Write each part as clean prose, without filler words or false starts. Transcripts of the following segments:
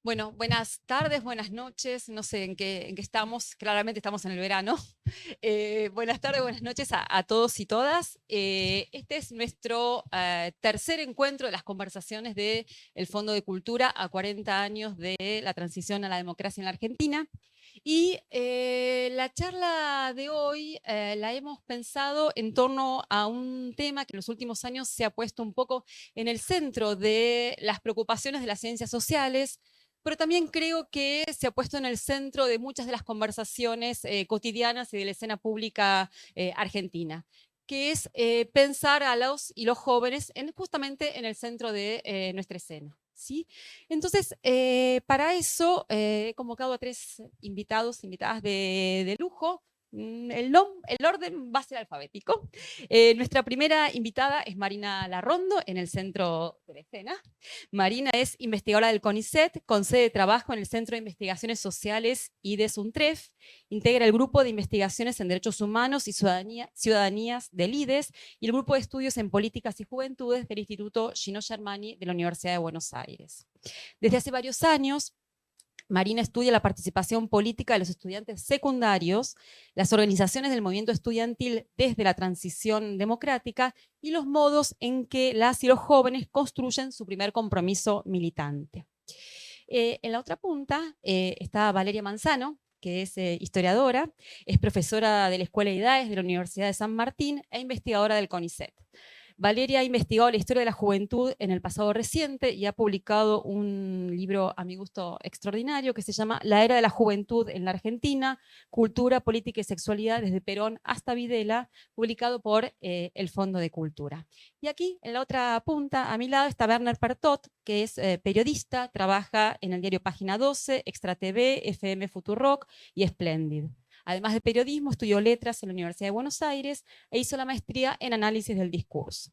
Bueno, buenas tardes, buenas noches, no sé en qué estamos, claramente estamos en el verano. Buenas tardes, buenas noches a todos y todas. Este es nuestro tercer encuentro de las conversaciones del Fondo de Cultura a 40 años de la transición a la democracia en la Argentina. Y la charla de hoy la hemos pensado en torno a un tema que en los últimos años se ha puesto un poco en el centro de las preocupaciones de las ciencias sociales, pero también creo que se ha puesto en el centro de muchas de las conversaciones cotidianas y de la escena pública argentina, que es pensar a los y los jóvenes justamente en el centro de nuestra escena. ¿Sí? Entonces, para eso he convocado a tres invitados, invitadas de lujo. El orden va a ser alfabético. Nuestra primera invitada es Marina Larrondo, en el centro de la escena. Marina es investigadora del CONICET, con sede de trabajo en el Centro de Investigaciones Sociales y de SUNTREF. Integra el Grupo de Investigaciones en Derechos Humanos y Ciudadanías del IDES y el Grupo de Estudios en Políticas y Juventudes del Instituto Gino Germani de la Universidad de Buenos Aires. Desde hace varios años, Marina estudia la participación política de los estudiantes secundarios, las organizaciones del movimiento estudiantil desde la transición democrática y los modos en que las y los jóvenes construyen su primer compromiso militante. En la otra punta está Valeria Manzano, que es historiadora, es profesora de la Escuela de Idades de la Universidad de San Martín e investigadora del CONICET. Valeria ha investigado la historia de la juventud en el pasado reciente y ha publicado un libro a mi gusto extraordinario que se llama La era de la juventud en la Argentina, cultura, política y sexualidad desde Perón hasta Videla, publicado por el Fondo de Cultura. Y aquí, en la otra punta, a mi lado, está Werner Pertot, que es periodista, trabaja en el diario Página 12, Extra TV, FM Futurock y Splendid. Además de periodismo, estudió letras en la Universidad de Buenos Aires e hizo la maestría en análisis del discurso.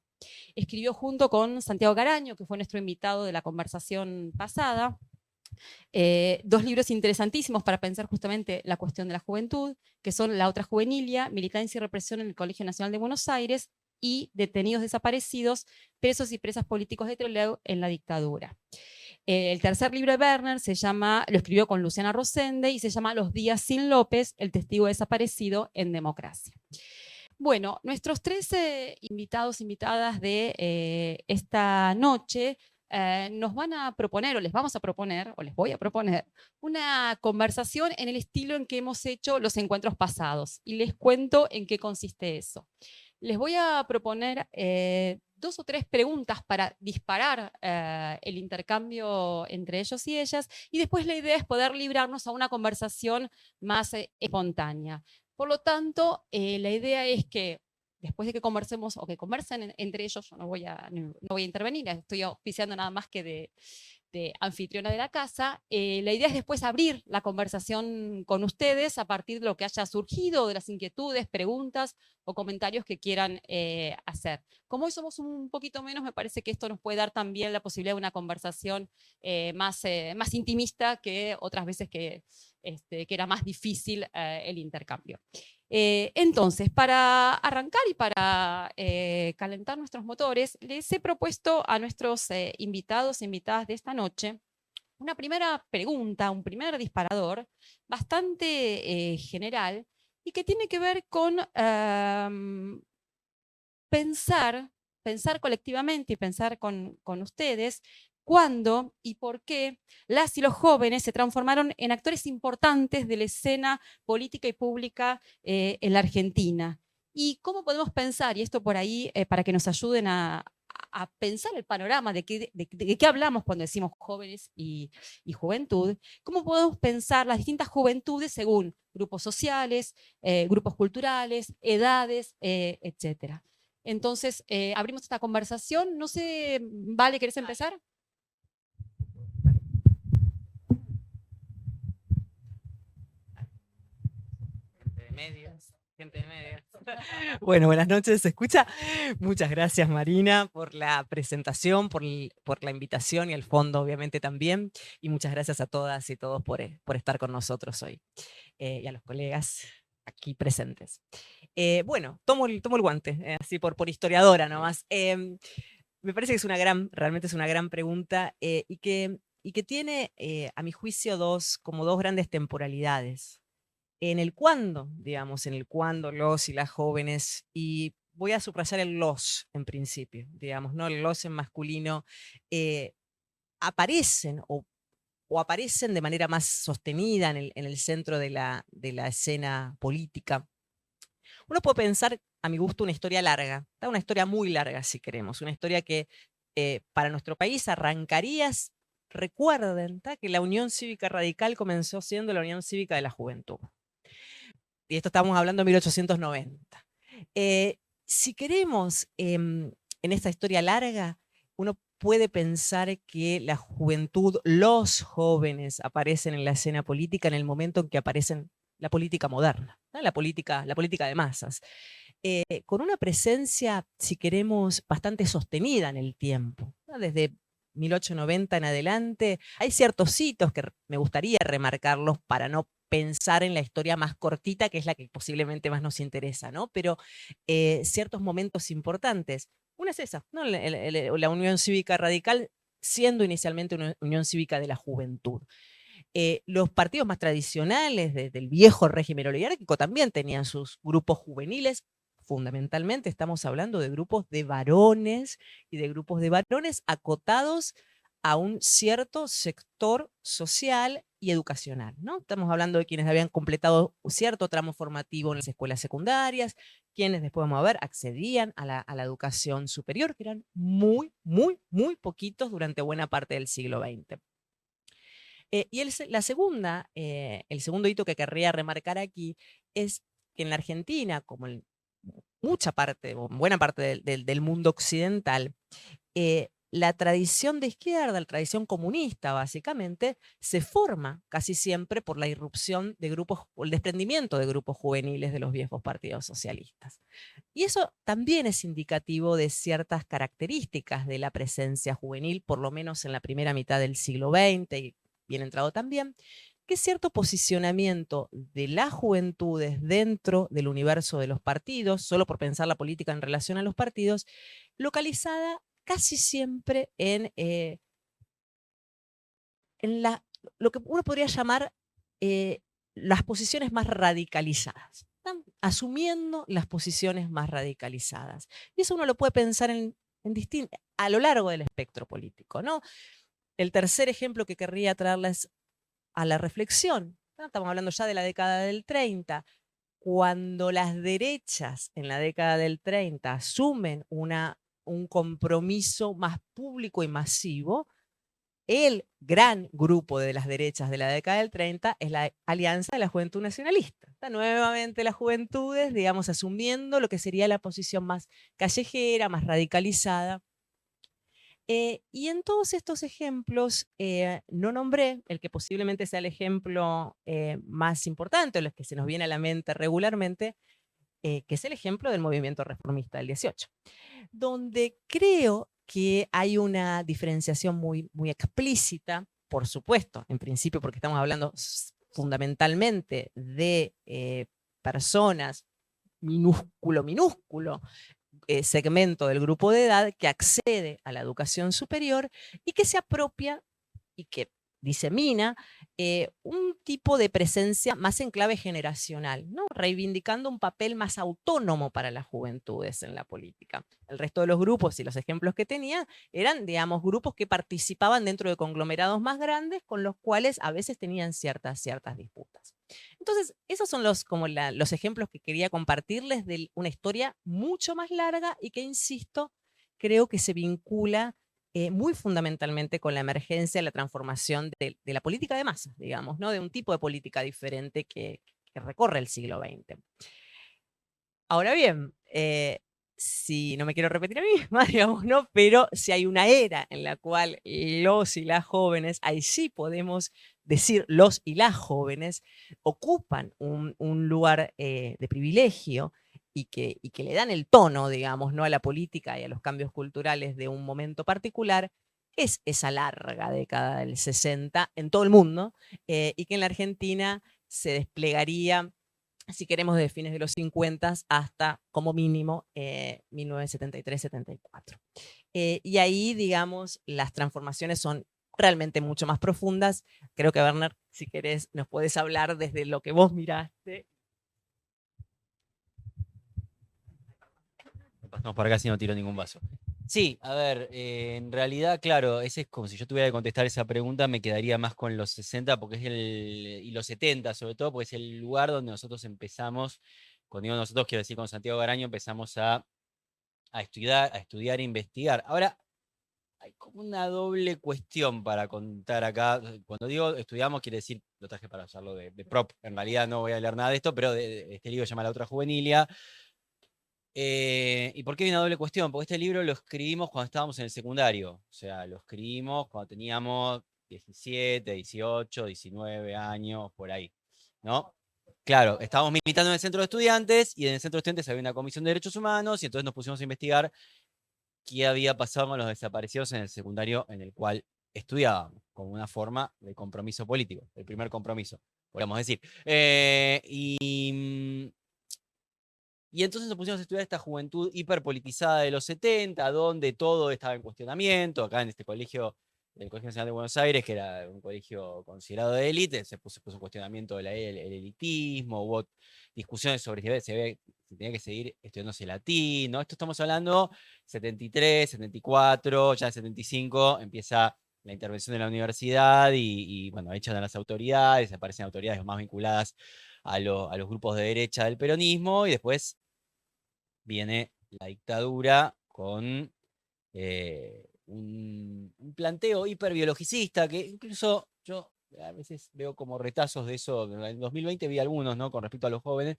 Escribió junto con Santiago Caraño, que fue nuestro invitado de la conversación pasada, dos libros interesantísimos para pensar justamente la cuestión de la juventud, que son La otra juvenilia, Militancia y represión en el Colegio Nacional de Buenos Aires y Detenidos desaparecidos, presos y presas políticos de Trelew en la dictadura. El tercer libro de Werner lo escribió con Luciana Rosende y se llama Los días sin López, el testigo desaparecido en democracia. Bueno, nuestros tres invitados, invitadas de esta noche nos van a proponer, o les vamos a proponer, o les voy a proponer, una conversación en el estilo en que hemos hecho los encuentros pasados. Y les cuento en qué consiste eso. Les voy a proponer dos o tres preguntas para disparar el intercambio entre ellos y ellas, y después la idea es poder librarnos a una conversación más espontánea. Por lo tanto, la idea es que después de que conversemos o que conversen entre ellos, yo no voy a intervenir, estoy auspiciando nada más que de anfitriona de la casa. La idea es después abrir la conversación con ustedes a partir de lo que haya surgido, de las inquietudes, preguntas o comentarios que quieran hacer. Como hoy somos un poquito menos, me parece que esto nos puede dar también la posibilidad de una conversación más intimista que otras veces que era más difícil el intercambio. Entonces, para arrancar y para calentar nuestros motores, les he propuesto a nuestros invitados e invitadas de esta noche una primera pregunta, un primer disparador bastante general y que tiene que ver con pensar colectivamente y pensar con ustedes cuándo y por qué las y los jóvenes se transformaron en actores importantes de la escena política y pública en la Argentina. Y cómo podemos pensar, y esto por ahí para que nos ayuden a pensar el panorama de qué hablamos cuando decimos jóvenes y juventud, cómo podemos pensar las distintas juventudes según grupos sociales, grupos culturales, edades, etcétera. Entonces, abrimos esta conversación. No sé, Vale, ¿querés empezar? Gente de medios, gente de medios. Bueno, buenas noches, ¿se escucha? Muchas gracias, Marina, por la presentación, por la invitación y el fondo, obviamente, también. Y muchas gracias a todas y todos por estar con nosotros hoy. Y a los colegas aquí presentes. Bueno, tomo el guante, así por historiadora nomás. Me parece que realmente es una gran pregunta y y que tiene, a mi juicio, como dos grandes temporalidades. En el cuándo, digamos, en el cuándo los y las jóvenes, y voy a subrayar el los en principio, digamos, ¿no? El los en masculino, eh, aparecen o aparecen de manera más sostenida en el centro de la escena política. Uno puede pensar, a mi gusto, una historia larga, ¿tá? Una historia muy larga, si queremos, una historia que para nuestro país arrancaría, recuerden, ¿tá? Que la Unión Cívica Radical comenzó siendo la Unión Cívica de la Juventud. Y esto estamos hablando de 1890. Si queremos, en esta historia larga, uno puede pensar que la juventud, los jóvenes, aparecen en la escena política en el momento en que aparecen la política moderna, ¿no? La política de masas, con una presencia, si queremos, bastante sostenida en el tiempo, ¿no? Desde 1890 en adelante, hay ciertos hitos que me gustaría remarcarlos para no pensar en la historia más cortita, que es la que posiblemente más nos interesa, ¿no? Pero ciertos momentos importantes. Una es esa, ¿no? La Unión Cívica Radical siendo inicialmente una Unión Cívica de la Juventud. Los partidos más tradicionales del viejo régimen oligárquico también tenían sus grupos juveniles. Fundamentalmente estamos hablando de grupos de varones y de grupos de varones acotados a un cierto sector social y educacional, ¿no? Estamos hablando de quienes habían completado un cierto tramo formativo en las escuelas secundarias, quienes después, vamos a ver, accedían a la educación superior, que eran muy, muy, muy poquitos durante buena parte del siglo XX. Y el segundo hito que querría remarcar aquí es que en la Argentina, como en mucha parte, o en buena parte del mundo occidental, la tradición de izquierda, la tradición comunista básicamente, se forma casi siempre por la irrupción de grupos, o el desprendimiento de grupos juveniles de los viejos partidos socialistas. Y eso también es indicativo de ciertas características de la presencia juvenil, por lo menos en la primera mitad del siglo XX y bien entrado también, que es cierto posicionamiento de las juventudes dentro del universo de los partidos, solo por pensar la política en relación a los partidos, localizada casi siempre en lo que uno podría llamar las posiciones más radicalizadas. Están asumiendo las posiciones más radicalizadas. Y eso uno lo puede pensar a lo largo del espectro político, ¿no? El tercer ejemplo que querría traerles a la reflexión, ¿no? Estamos hablando ya de la década del 30, cuando las derechas en la década del 30 asumen un compromiso más público y masivo, el gran grupo de las derechas de la década del 30 es la Alianza de la Juventud Nacionalista. Está nuevamente las juventudes, digamos, asumiendo lo que sería la posición más callejera, más radicalizada. Y en todos estos ejemplos, no nombré el que posiblemente sea el ejemplo más importante, o el que se nos viene a la mente regularmente, que es el ejemplo del movimiento reformista del 18, donde creo que hay una diferenciación muy, muy explícita, por supuesto, en principio porque estamos hablando fundamentalmente de personas minúsculo segmento del grupo de edad que accede a la educación superior y que se apropia y que disemina un tipo de presencia más en clave generacional, ¿no? Reivindicando un papel más autónomo para las juventudes en la política. El resto de los grupos y los ejemplos que tenía eran, digamos, grupos que participaban dentro de conglomerados más grandes con los cuales a veces tenían ciertas disputas. Entonces, esos son los ejemplos que quería compartirles de una historia mucho más larga y que, insisto, creo que se vincula muy fundamentalmente con la emergencia, la transformación de la política de masas, digamos, ¿no? De un tipo de política diferente que recorre el siglo XX. Ahora bien, si no me quiero repetir a mí misma, digamos, ¿no? Pero si hay una era en la cual los y las jóvenes, ahí sí podemos decir los y las jóvenes, ocupan un lugar de privilegio y que le dan el tono, digamos, ¿no? A la política y a los cambios culturales de un momento particular, es esa larga década del 60 en todo el mundo, y que en la Argentina se desplegaría, si queremos, de fines de los 50 hasta, como mínimo, 1973-74. Y ahí, digamos, las transformaciones son realmente mucho más profundas. Creo que, Werner, si querés, nos podés hablar desde lo que vos miraste. Pasamos por acá si no tiro ningún vaso. Sí, a ver, en realidad, claro, ese es como si yo tuviera que contestar esa pregunta, me quedaría más con los 60 porque y los 70 sobre todo, porque es el lugar donde nosotros empezamos, cuando digo nosotros quiero decir con Santiago Garaño, empezamos a estudiar e investigar. Ahora, hay como una doble cuestión para contar acá. Cuando digo estudiamos, quiere decir, lo traje para usarlo de prop, en realidad no voy a leer nada de esto, pero este libro se llama La otra juvenilia. ¿Y por qué hay una doble cuestión? Porque este libro lo escribimos cuando estábamos en el secundario. O sea, lo escribimos cuando teníamos 17, 18, 19 años, por ahí, ¿no? Claro, estábamos militando en el centro de estudiantes y en el centro de estudiantes había una comisión de derechos humanos y entonces nos pusimos a investigar qué había pasado con los desaparecidos en el secundario en el cual estudiábamos, como una forma de compromiso político, el primer compromiso, podríamos decir. Y entonces nos pusimos a estudiar esta juventud hiperpolitizada de los 70, donde todo estaba en cuestionamiento. Acá en este colegio, el Colegio Nacional de Buenos Aires, que era un colegio considerado de élite, se puso en cuestionamiento el elitismo, hubo discusiones sobre si tenía que seguir estudiándose latín, ¿no? Esto estamos hablando 73, 74, ya en 75 empieza la intervención de la universidad y bueno, echan a las autoridades, aparecen autoridades más vinculadas a los grupos de derecha del peronismo y después viene la dictadura con un planteo hiperbiologicista que incluso yo a veces veo como retazos de eso. En 2020 vi algunos, ¿no? Con respecto a los jóvenes,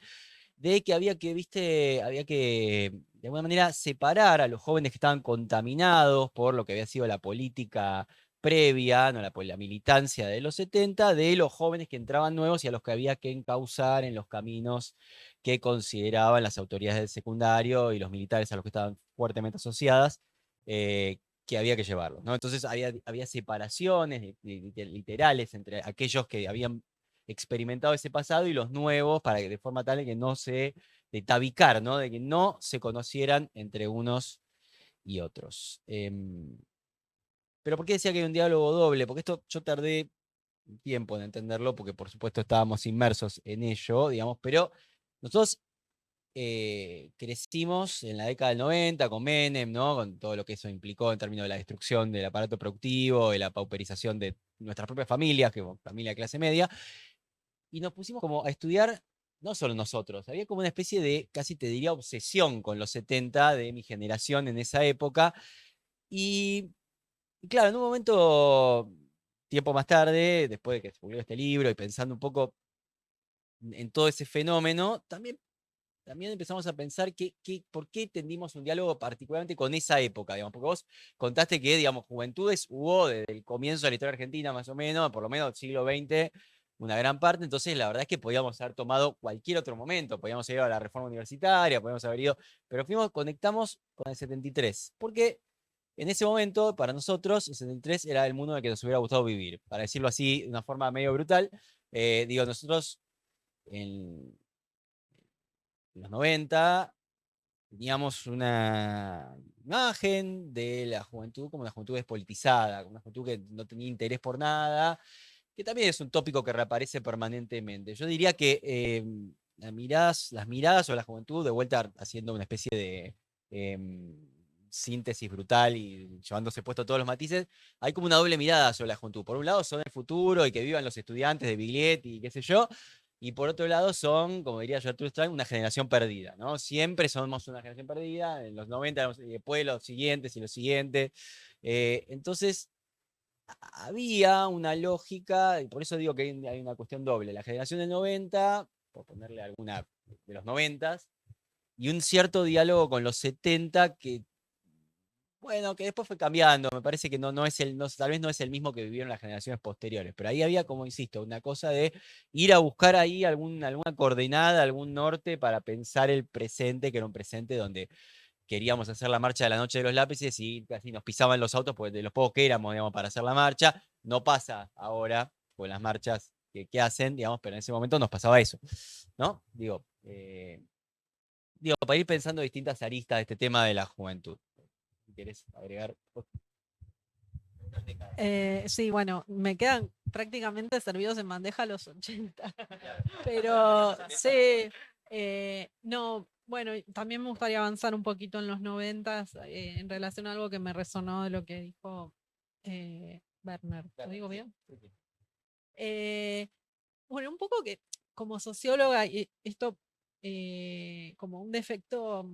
de que había que de alguna manera separar a los jóvenes que estaban contaminados por lo que había sido la política previa, ¿no? La militancia de los 70, de los jóvenes que entraban nuevos y a los que había que encauzar en los caminos que consideraban las autoridades del secundario y los militares a los que estaban fuertemente asociadas, que había que llevarlos, ¿no? Entonces había separaciones literales entre aquellos que habían experimentado ese pasado y los nuevos, para que de forma tal que no se, de tabicar, ¿no? De que no se conocieran entre unos y otros. Pero ¿por qué decía que hay un diálogo doble? Porque esto yo tardé un tiempo en entenderlo, porque por supuesto estábamos inmersos en ello, digamos, pero nosotros crecimos en la década del 90 con Menem, ¿no? Con todo lo que eso implicó en términos de la destrucción del aparato productivo, de la pauperización de nuestras propias familias, que familia de clase media, y nos pusimos como a estudiar, no solo nosotros, había como una especie de, casi te diría, obsesión con los 70 de mi generación en esa época, y claro, en un momento, tiempo más tarde, después de que se publicó este libro y pensando un poco en todo ese fenómeno, también empezamos a pensar por qué tendimos un diálogo particularmente con esa época, digamos, porque vos contaste que, digamos, juventudes hubo desde el comienzo de la historia argentina, más o menos, por lo menos siglo XX, una gran parte, entonces la verdad es que podíamos haber tomado cualquier otro momento, podíamos haber ido a la reforma universitaria, podíamos haber ido, pero conectamos con el 73, porque en ese momento, para nosotros, el 73 era el mundo en el que nos hubiera gustado vivir, para decirlo así de una forma medio brutal. Digo, nosotros en los 90 teníamos una imagen de la juventud como una juventud despolitizada, como una juventud que no tenía interés por nada, que también es un tópico que reaparece permanentemente. Yo diría que las miradas sobre la juventud, de vuelta haciendo una especie de síntesis brutal y llevándose puesto todos los matices, hay como una doble mirada sobre la juventud. Por un lado son el futuro y que vivan los estudiantes de Biglietti y qué sé yo, y por otro lado son, como diría Gertrude Stein, una generación perdida, ¿no? Siempre somos una generación perdida, en los 90 y después los siguientes y los siguientes. Entonces, había una lógica, y por eso digo que hay una cuestión doble. La generación del 90, por ponerle alguna de los 90, y un cierto diálogo con los 70 que, bueno, que después fue cambiando. Me parece que no es tal vez no es el mismo que vivieron las generaciones posteriores, pero ahí había, como insisto, una cosa de ir a buscar ahí alguna coordenada, algún norte para pensar el presente, que era un presente donde queríamos hacer la marcha de la noche de los lápices y casi nos pisaban los autos porque de los pocos que éramos, digamos, para hacer la marcha. No pasa ahora con las marchas que hacen, digamos, pero en ese momento nos pasaba eso, ¿no? Digo, para ir pensando distintas aristas de este tema de la juventud. Si querés agregar. Sí, bueno, me quedan prácticamente servidos en bandeja los 80. Pero sí, no, bueno, también me gustaría avanzar un poquito en los 90 en relación a algo que me resonó de lo que dijo Werner. ¿Lo digo bien? Eh, bueno, un poco que como socióloga, y esto como un defecto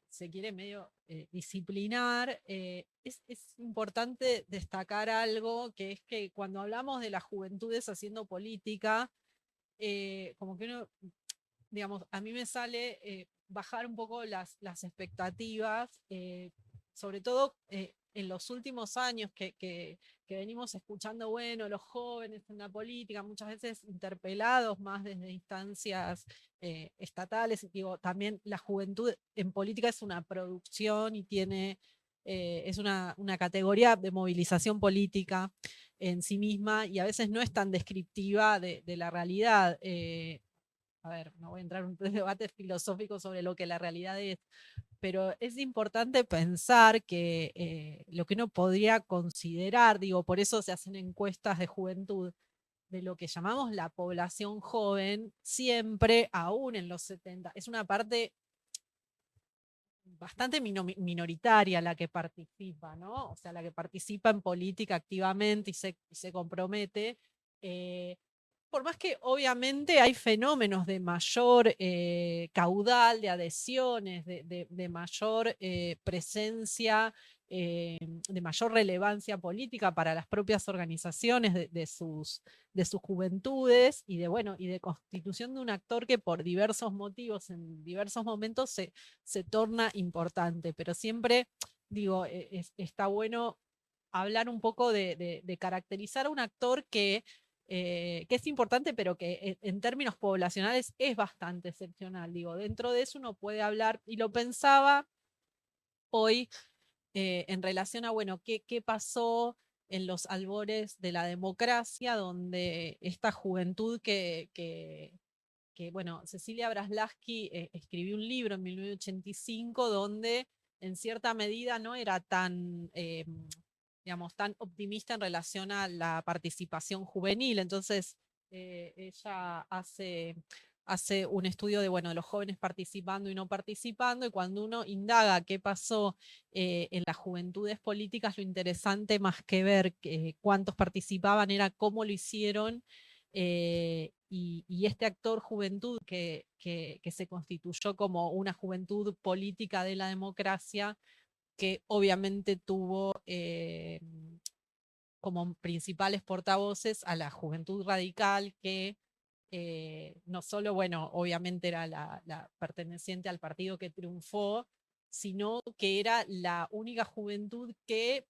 se quiere medio disciplinar, es importante destacar algo que es que cuando hablamos de las juventudes haciendo política, como que uno, digamos, a mí me sale bajar un poco las expectativas, sobre todo en los últimos años que venimos escuchando, bueno, los jóvenes en la política, muchas veces interpelados más desde instancias estatales. Digo, también la juventud en política es una producción y tiene, es una categoría de movilización política en sí misma y a veces no es tan descriptiva de la realidad. A ver, no voy a entrar en un debate filosófico sobre lo que la realidad es, pero es importante pensar que lo que uno podría considerar, digo, por eso se hacen encuestas de juventud, de lo que llamamos la población joven, siempre, aún en los 70, es una parte bastante minoritaria la que participa, ¿no? O sea, la que participa en política activamente y se compromete. eh, por más que obviamente hay fenómenos de mayor caudal de adhesiones, de mayor presencia, de mayor relevancia política para las propias organizaciones de sus juventudes y de, bueno, y de constitución de un actor que por diversos motivos, en diversos momentos, se torna importante. Pero siempre, digo, está bueno hablar un poco de caracterizar a un actor que es importante, pero que en términos poblacionales es bastante excepcional. Digo, dentro de eso uno puede hablar, y lo pensaba hoy en relación a, bueno, qué pasó en los albores de la democracia, donde esta juventud bueno, Cecilia Braslavsky escribió un libro en 1985 donde en cierta medida no era tan, digamos, tan optimista en relación a la participación juvenil. Entonces, ella hace un estudio de, bueno, de los jóvenes participando y no participando, y cuando uno indaga qué pasó en las juventudes políticas, lo interesante más que ver cuántos participaban era cómo lo hicieron. Y este actor juventud que se constituyó como una juventud política de la democracia, que obviamente tuvo como principales portavoces a la juventud radical que no solo, bueno, obviamente era la perteneciente al partido que triunfó, sino que era la única juventud que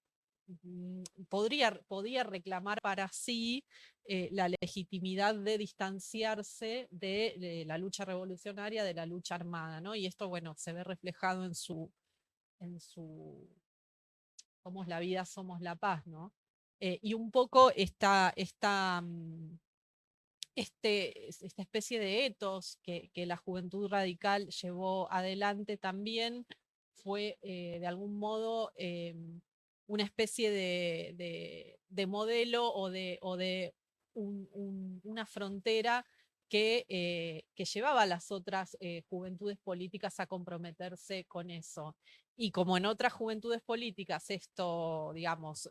podía reclamar para sí la legitimidad de distanciarse de la lucha revolucionaria, de la lucha armada, ¿no? Y esto, bueno, se ve reflejado en su Somos la vida, somos la paz, ¿no? Y un poco esta especie de etos que la juventud radical llevó adelante también fue de algún modo una especie de modelo o de una frontera que llevaba a las otras juventudes políticas a comprometerse con eso. Y como en otras juventudes políticas esto, digamos,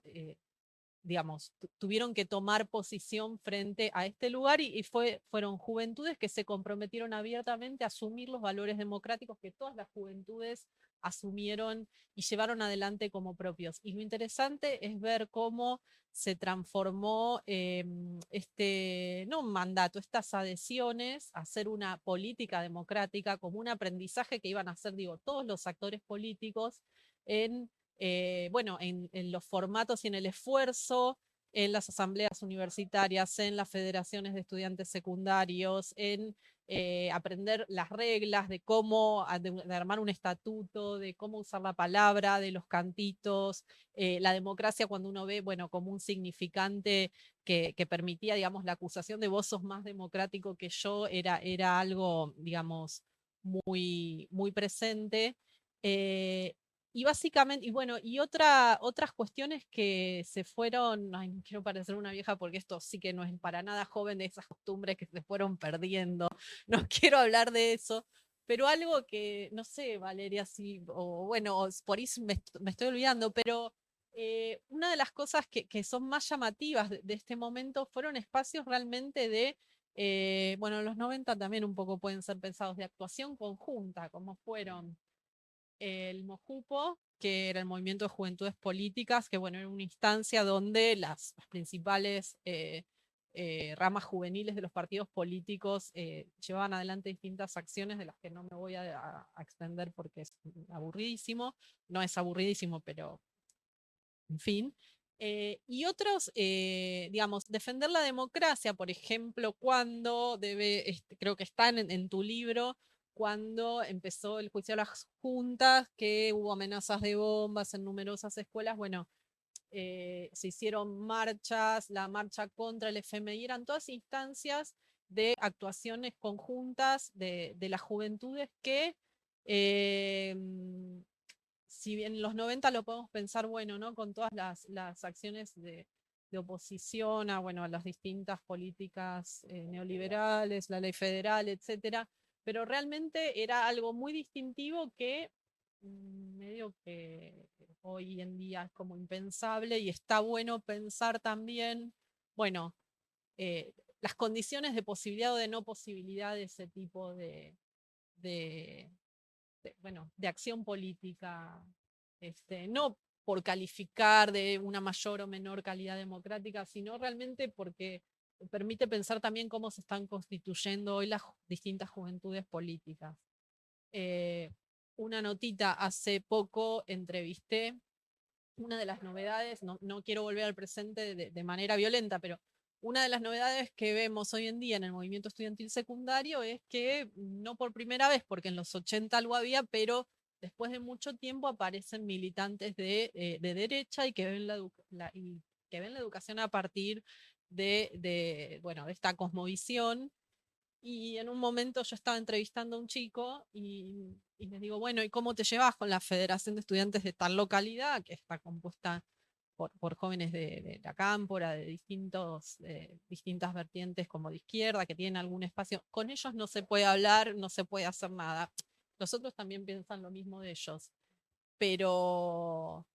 tuvieron que tomar posición frente a este lugar y fueron juventudes que se comprometieron abiertamente a asumir los valores democráticos que todas las juventudes asumieron y llevaron adelante como propios. Y lo interesante es ver cómo se transformó no un mandato, estas adhesiones a hacer una política democrática como un aprendizaje que iban a hacer, digo, todos los actores políticos en bueno, en los formatos y en el esfuerzo, en las asambleas universitarias, en las federaciones de estudiantes secundarios, en aprender las reglas de cómo, de armar un estatuto, de cómo usar la palabra, de los cantitos, la democracia cuando uno ve, bueno, como un significante que permitía, digamos, la acusación de vos sos más democrático que yo, era algo, digamos, muy presente. Y básicamente, y bueno, y otras cuestiones que se fueron, ay, no quiero parecer una vieja porque esto sí que no es para nada joven, de esas costumbres que se fueron perdiendo, no quiero hablar de eso, pero algo que, no sé, Valeria, sí, o bueno, por ahí me estoy olvidando, pero una de las cosas que son más llamativas de este momento fueron espacios realmente de, bueno, en los 90 también un poco pueden ser pensados de actuación conjunta, como fueron el MOJUPO, que era el Movimiento de Juventudes Políticas, que bueno, era una instancia donde las principales ramas juveniles de los partidos políticos llevaban adelante distintas acciones de las que no me voy a extender porque es aburridísimo. No es aburridísimo, pero en fin. Y otros, digamos, defender la democracia, por ejemplo, cuando debe, creo que está en tu libro, cuando empezó el juicio a las juntas, que hubo amenazas de bombas en numerosas escuelas, bueno, se hicieron marchas, la marcha contra el FMI, eran todas instancias de actuaciones conjuntas de las juventudes que eh, si bien en los 90 lo podemos pensar, bueno, ¿no? Con todas las acciones de oposición a, bueno, a las distintas políticas neoliberales, la ley federal, etcétera, pero realmente era algo muy distintivo que medio que hoy en día es como impensable y está bueno pensar también, bueno, las condiciones de posibilidad o de no posibilidad de ese tipo de, bueno, de acción política, no por calificar de una mayor o menor calidad democrática, sino realmente porque permite pensar también cómo se están constituyendo hoy las distintas juventudes políticas. Una notita, hace poco entrevisté una de las novedades, no quiero volver al presente de manera violenta, pero una de las novedades que vemos hoy en día en el movimiento estudiantil secundario es que no por primera vez, porque en los 80 lo había, pero después de mucho tiempo aparecen militantes de derecha y que ven que ven la educación a partir bueno, de esta cosmovisión. Y en un momento yo estaba entrevistando a un chico y les digo, bueno, ¿y cómo te llevas con la Federación de Estudiantes de tal localidad, que está compuesta por jóvenes de la cámpora, de distintas vertientes como de izquierda, que tienen algún espacio? Con ellos no se puede hablar, no se puede hacer nada. Los otros también piensan lo mismo de ellos. Pero,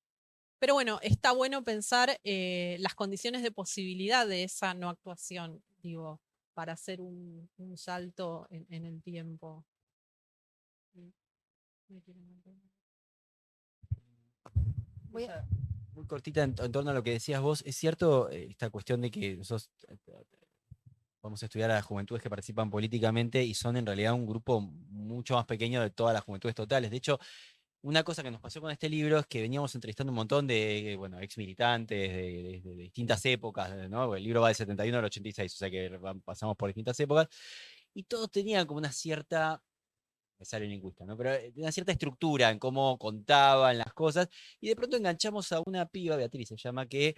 pero bueno, está bueno pensar las condiciones de posibilidad de esa no actuación, digo, para hacer un salto en el tiempo. Voy a- Muy cortita en torno a lo que decías vos, es cierto esta cuestión de que nosotros vamos a estudiar a las juventudes que participan políticamente y son en realidad un grupo mucho más pequeño de todas las juventudes totales. De hecho, una cosa que nos pasó con este libro es que veníamos entrevistando un montón de, bueno, ex militantes de distintas épocas, ¿no? El libro va del 71 al 86, o sea que pasamos por distintas épocas, y todos tenían como una cierta, me sale lingüista, ¿no? Pero una cierta estructura en cómo contaban las cosas, y de pronto enganchamos a una piba, Beatriz se llama, que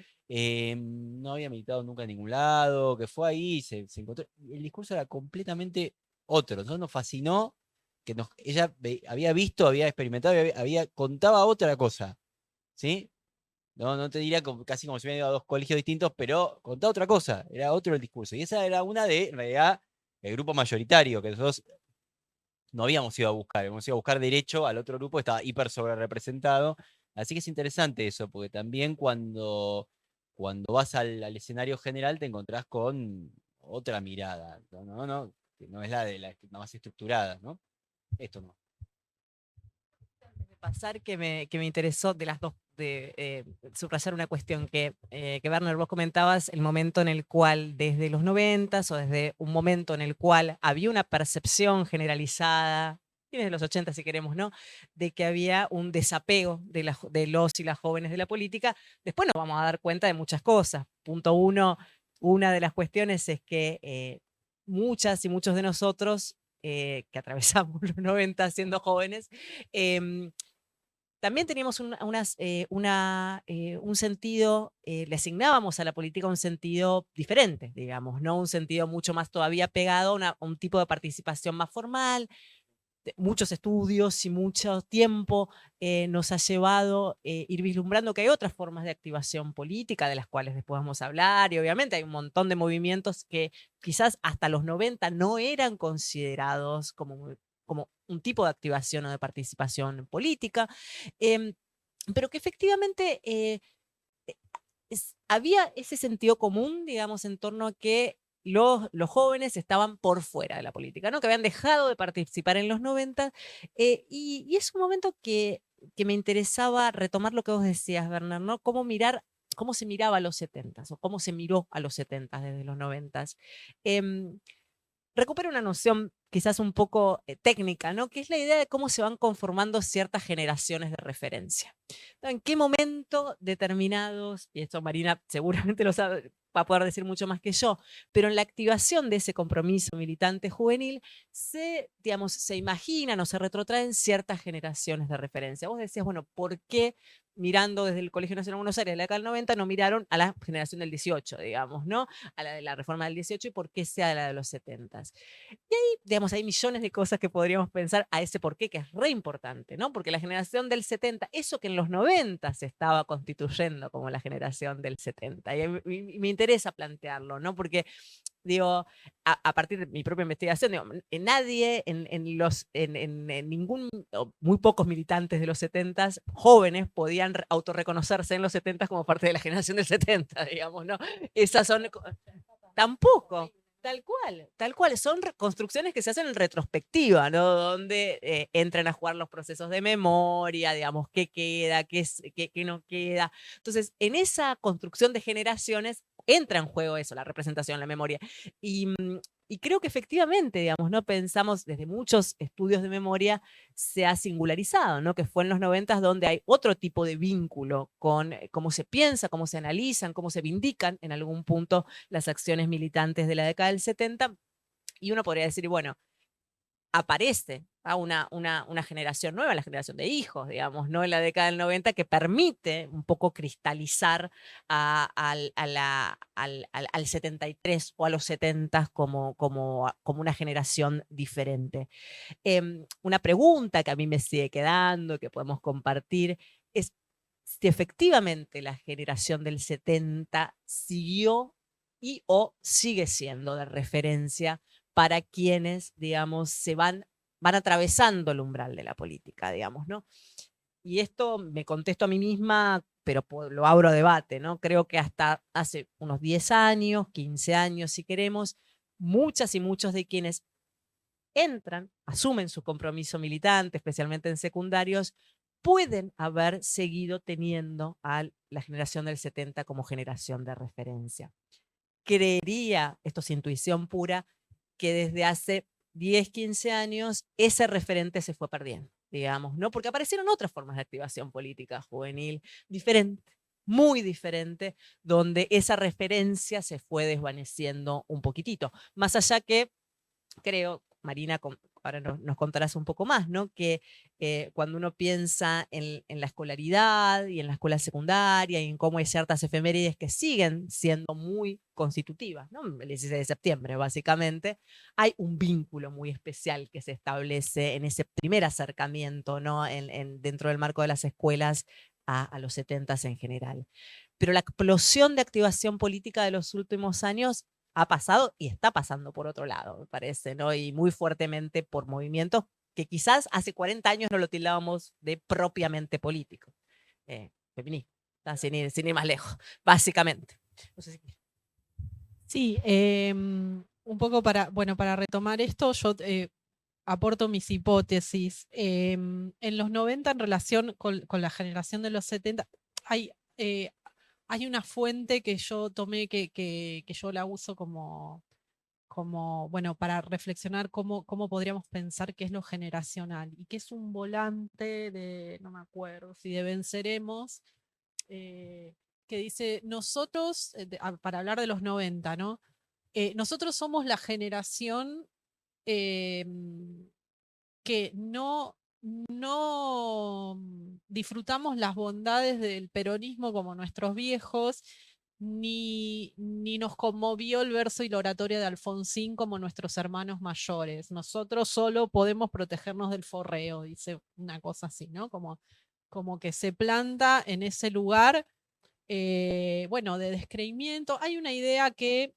no había militado nunca en ningún lado, que fue ahí, se encontró, y el discurso era completamente otro. Entonces nos fascinó que ella había visto, había experimentado, contaba otra cosa, ¿sí? No te diría casi como si hubiera ido a dos colegios distintos, pero contaba otra cosa, era otro el discurso. Y esa era una de, en realidad, el grupo mayoritario, que nosotros no habíamos ido a buscar, hemos ido a buscar derecho al otro grupo, estaba hiper sobre representado. Así que es interesante eso, porque también cuando vas al escenario general te encontrás con otra mirada, que no es la de la más estructurada, ¿no? Esto no. Pasar que me interesó de las dos, de subrayar una cuestión que Werner, vos comentabas, el momento en el cual desde los 90s o desde un momento en el cual había una percepción generalizada, y desde los 80 si queremos, ¿no?, de que había un desapego de los y las jóvenes de la política. Después nos vamos a dar cuenta de muchas cosas. Punto uno, una de las cuestiones es que muchas y muchos de nosotros que atravesamos los 90 siendo jóvenes, también teníamos un sentido, le asignábamos a la política un sentido diferente, digamos, ¿no? Un sentido mucho más todavía pegado a un tipo de participación más formal. muchos estudios y mucho tiempo nos ha llevado ir vislumbrando que hay otras formas de activación política, de las cuales después vamos a hablar, y obviamente hay un montón de movimientos que quizás hasta los 90 no eran considerados como un tipo de activación o de participación política, pero que efectivamente había ese sentido común, digamos, en torno a que los jóvenes estaban por fuera de la política, ¿no? Que habían dejado de participar en los 90, y es un momento que me interesaba retomar lo que vos decías, Bernard, ¿no? Cómo se miraba a los 70 o cómo se miró a los 70 desde los 90. Recupera una noción quizás un poco técnica, ¿no? Que es la idea de cómo se van conformando ciertas generaciones de referencia. ¿No? ¿En qué momento determinados, y esto Marina seguramente lo sabe, va a poder decir mucho más que yo, pero en la activación de ese compromiso militante juvenil digamos, se imaginan o se retrotraen ciertas generaciones de referencia? Vos decías, bueno, ¿por qué mirando desde el Colegio Nacional de Buenos Aires de la década del 90 no miraron a la generación del 18, digamos, ¿no? A la de la reforma del 18 y por qué sea la de los 70? Y ahí, digamos, hay millones de cosas que podríamos pensar a ese porqué, que es re importante, ¿no? Porque la generación del 70, eso que en los 90 se estaba constituyendo como la generación del 70, y me interesa plantearlo, ¿no? Porque digo, a partir de mi propia investigación, digo, nadie en ningún, o muy pocos militantes de los 70 jóvenes podían autorreconocerse en los 70 como parte de la generación del 70, digamos, ¿no? Esas son, tampoco. Tal cual. Son construcciones que se hacen en retrospectiva, ¿no? Donde entran a jugar los procesos de memoria, digamos, qué queda, qué no queda. Entonces, en esa construcción de generaciones entra en juego eso, la representación, la memoria. Y creo que efectivamente, digamos, ¿no? Pensamos desde muchos estudios de memoria se ha singularizado, ¿no? Que fue en los 90 donde hay otro tipo de vínculo con cómo se piensa, cómo se analizan, cómo se vindican en algún punto las acciones militantes de la década del 70. Y uno podría decir, bueno, aparece una generación nueva, la generación de hijos, digamos, ¿no? En la década del 90, que permite un poco cristalizar al 73 o a los 70 como una generación diferente. Una pregunta que a mí me sigue quedando, que podemos compartir, es si efectivamente la generación del 70 siguió y o sigue siendo de referencia para quienes, digamos, van atravesando el umbral de la política, digamos, ¿no? Y esto me contesto a mí misma, pero lo abro a debate, ¿no? Creo que hasta hace unos 10 años, 15 años, si queremos, muchas y muchos de quienes entran, asumen su compromiso militante, especialmente en secundarios, pueden haber seguido teniendo a la generación del 70 como generación de referencia. Creería, esto es intuición pura, que desde hace 10, 15 años ese referente se fue perdiendo, digamos, ¿no? Porque aparecieron otras formas de activación política juvenil diferente, muy diferente, donde esa referencia se fue desvaneciendo un poquitito. Más allá que creo, Marina, ahora nos contarás un poco más, ¿no? Que cuando uno piensa en la escolaridad y en la escuela secundaria y en cómo hay ciertas efemérides que siguen siendo muy constitutivas, ¿no? El 16 de septiembre, básicamente, hay un vínculo muy especial que se establece en ese primer acercamiento, ¿no? Dentro del marco de las escuelas a los 70 en general. Pero la explosión de activación política de los últimos años ha pasado y está pasando por otro lado, me parece, ¿no? Y muy fuertemente por movimientos que quizás hace 40 años no lo tildábamos de propiamente político. Feminismo, sin ir más lejos, básicamente. No sé si... Sí, un poco para retomar esto, yo aporto mis hipótesis. En los 90, en relación con la generación de los 70, hay, hay una fuente que yo tomé que yo la uso como bueno, para reflexionar cómo podríamos pensar qué es lo generacional y que es un volante de, no me acuerdo, si de Venceremos, que dice, nosotros, para hablar de los 90, ¿no? Nosotros somos la generación que no disfrutamos las bondades del peronismo como nuestros viejos ni nos conmovió el verso y la oratoria de Alfonsín como nuestros hermanos mayores. Nosotros solo podemos protegernos del forreo, dice una cosa así, ¿no? Como que se planta en ese lugar, bueno, de descreimiento. Hay una idea que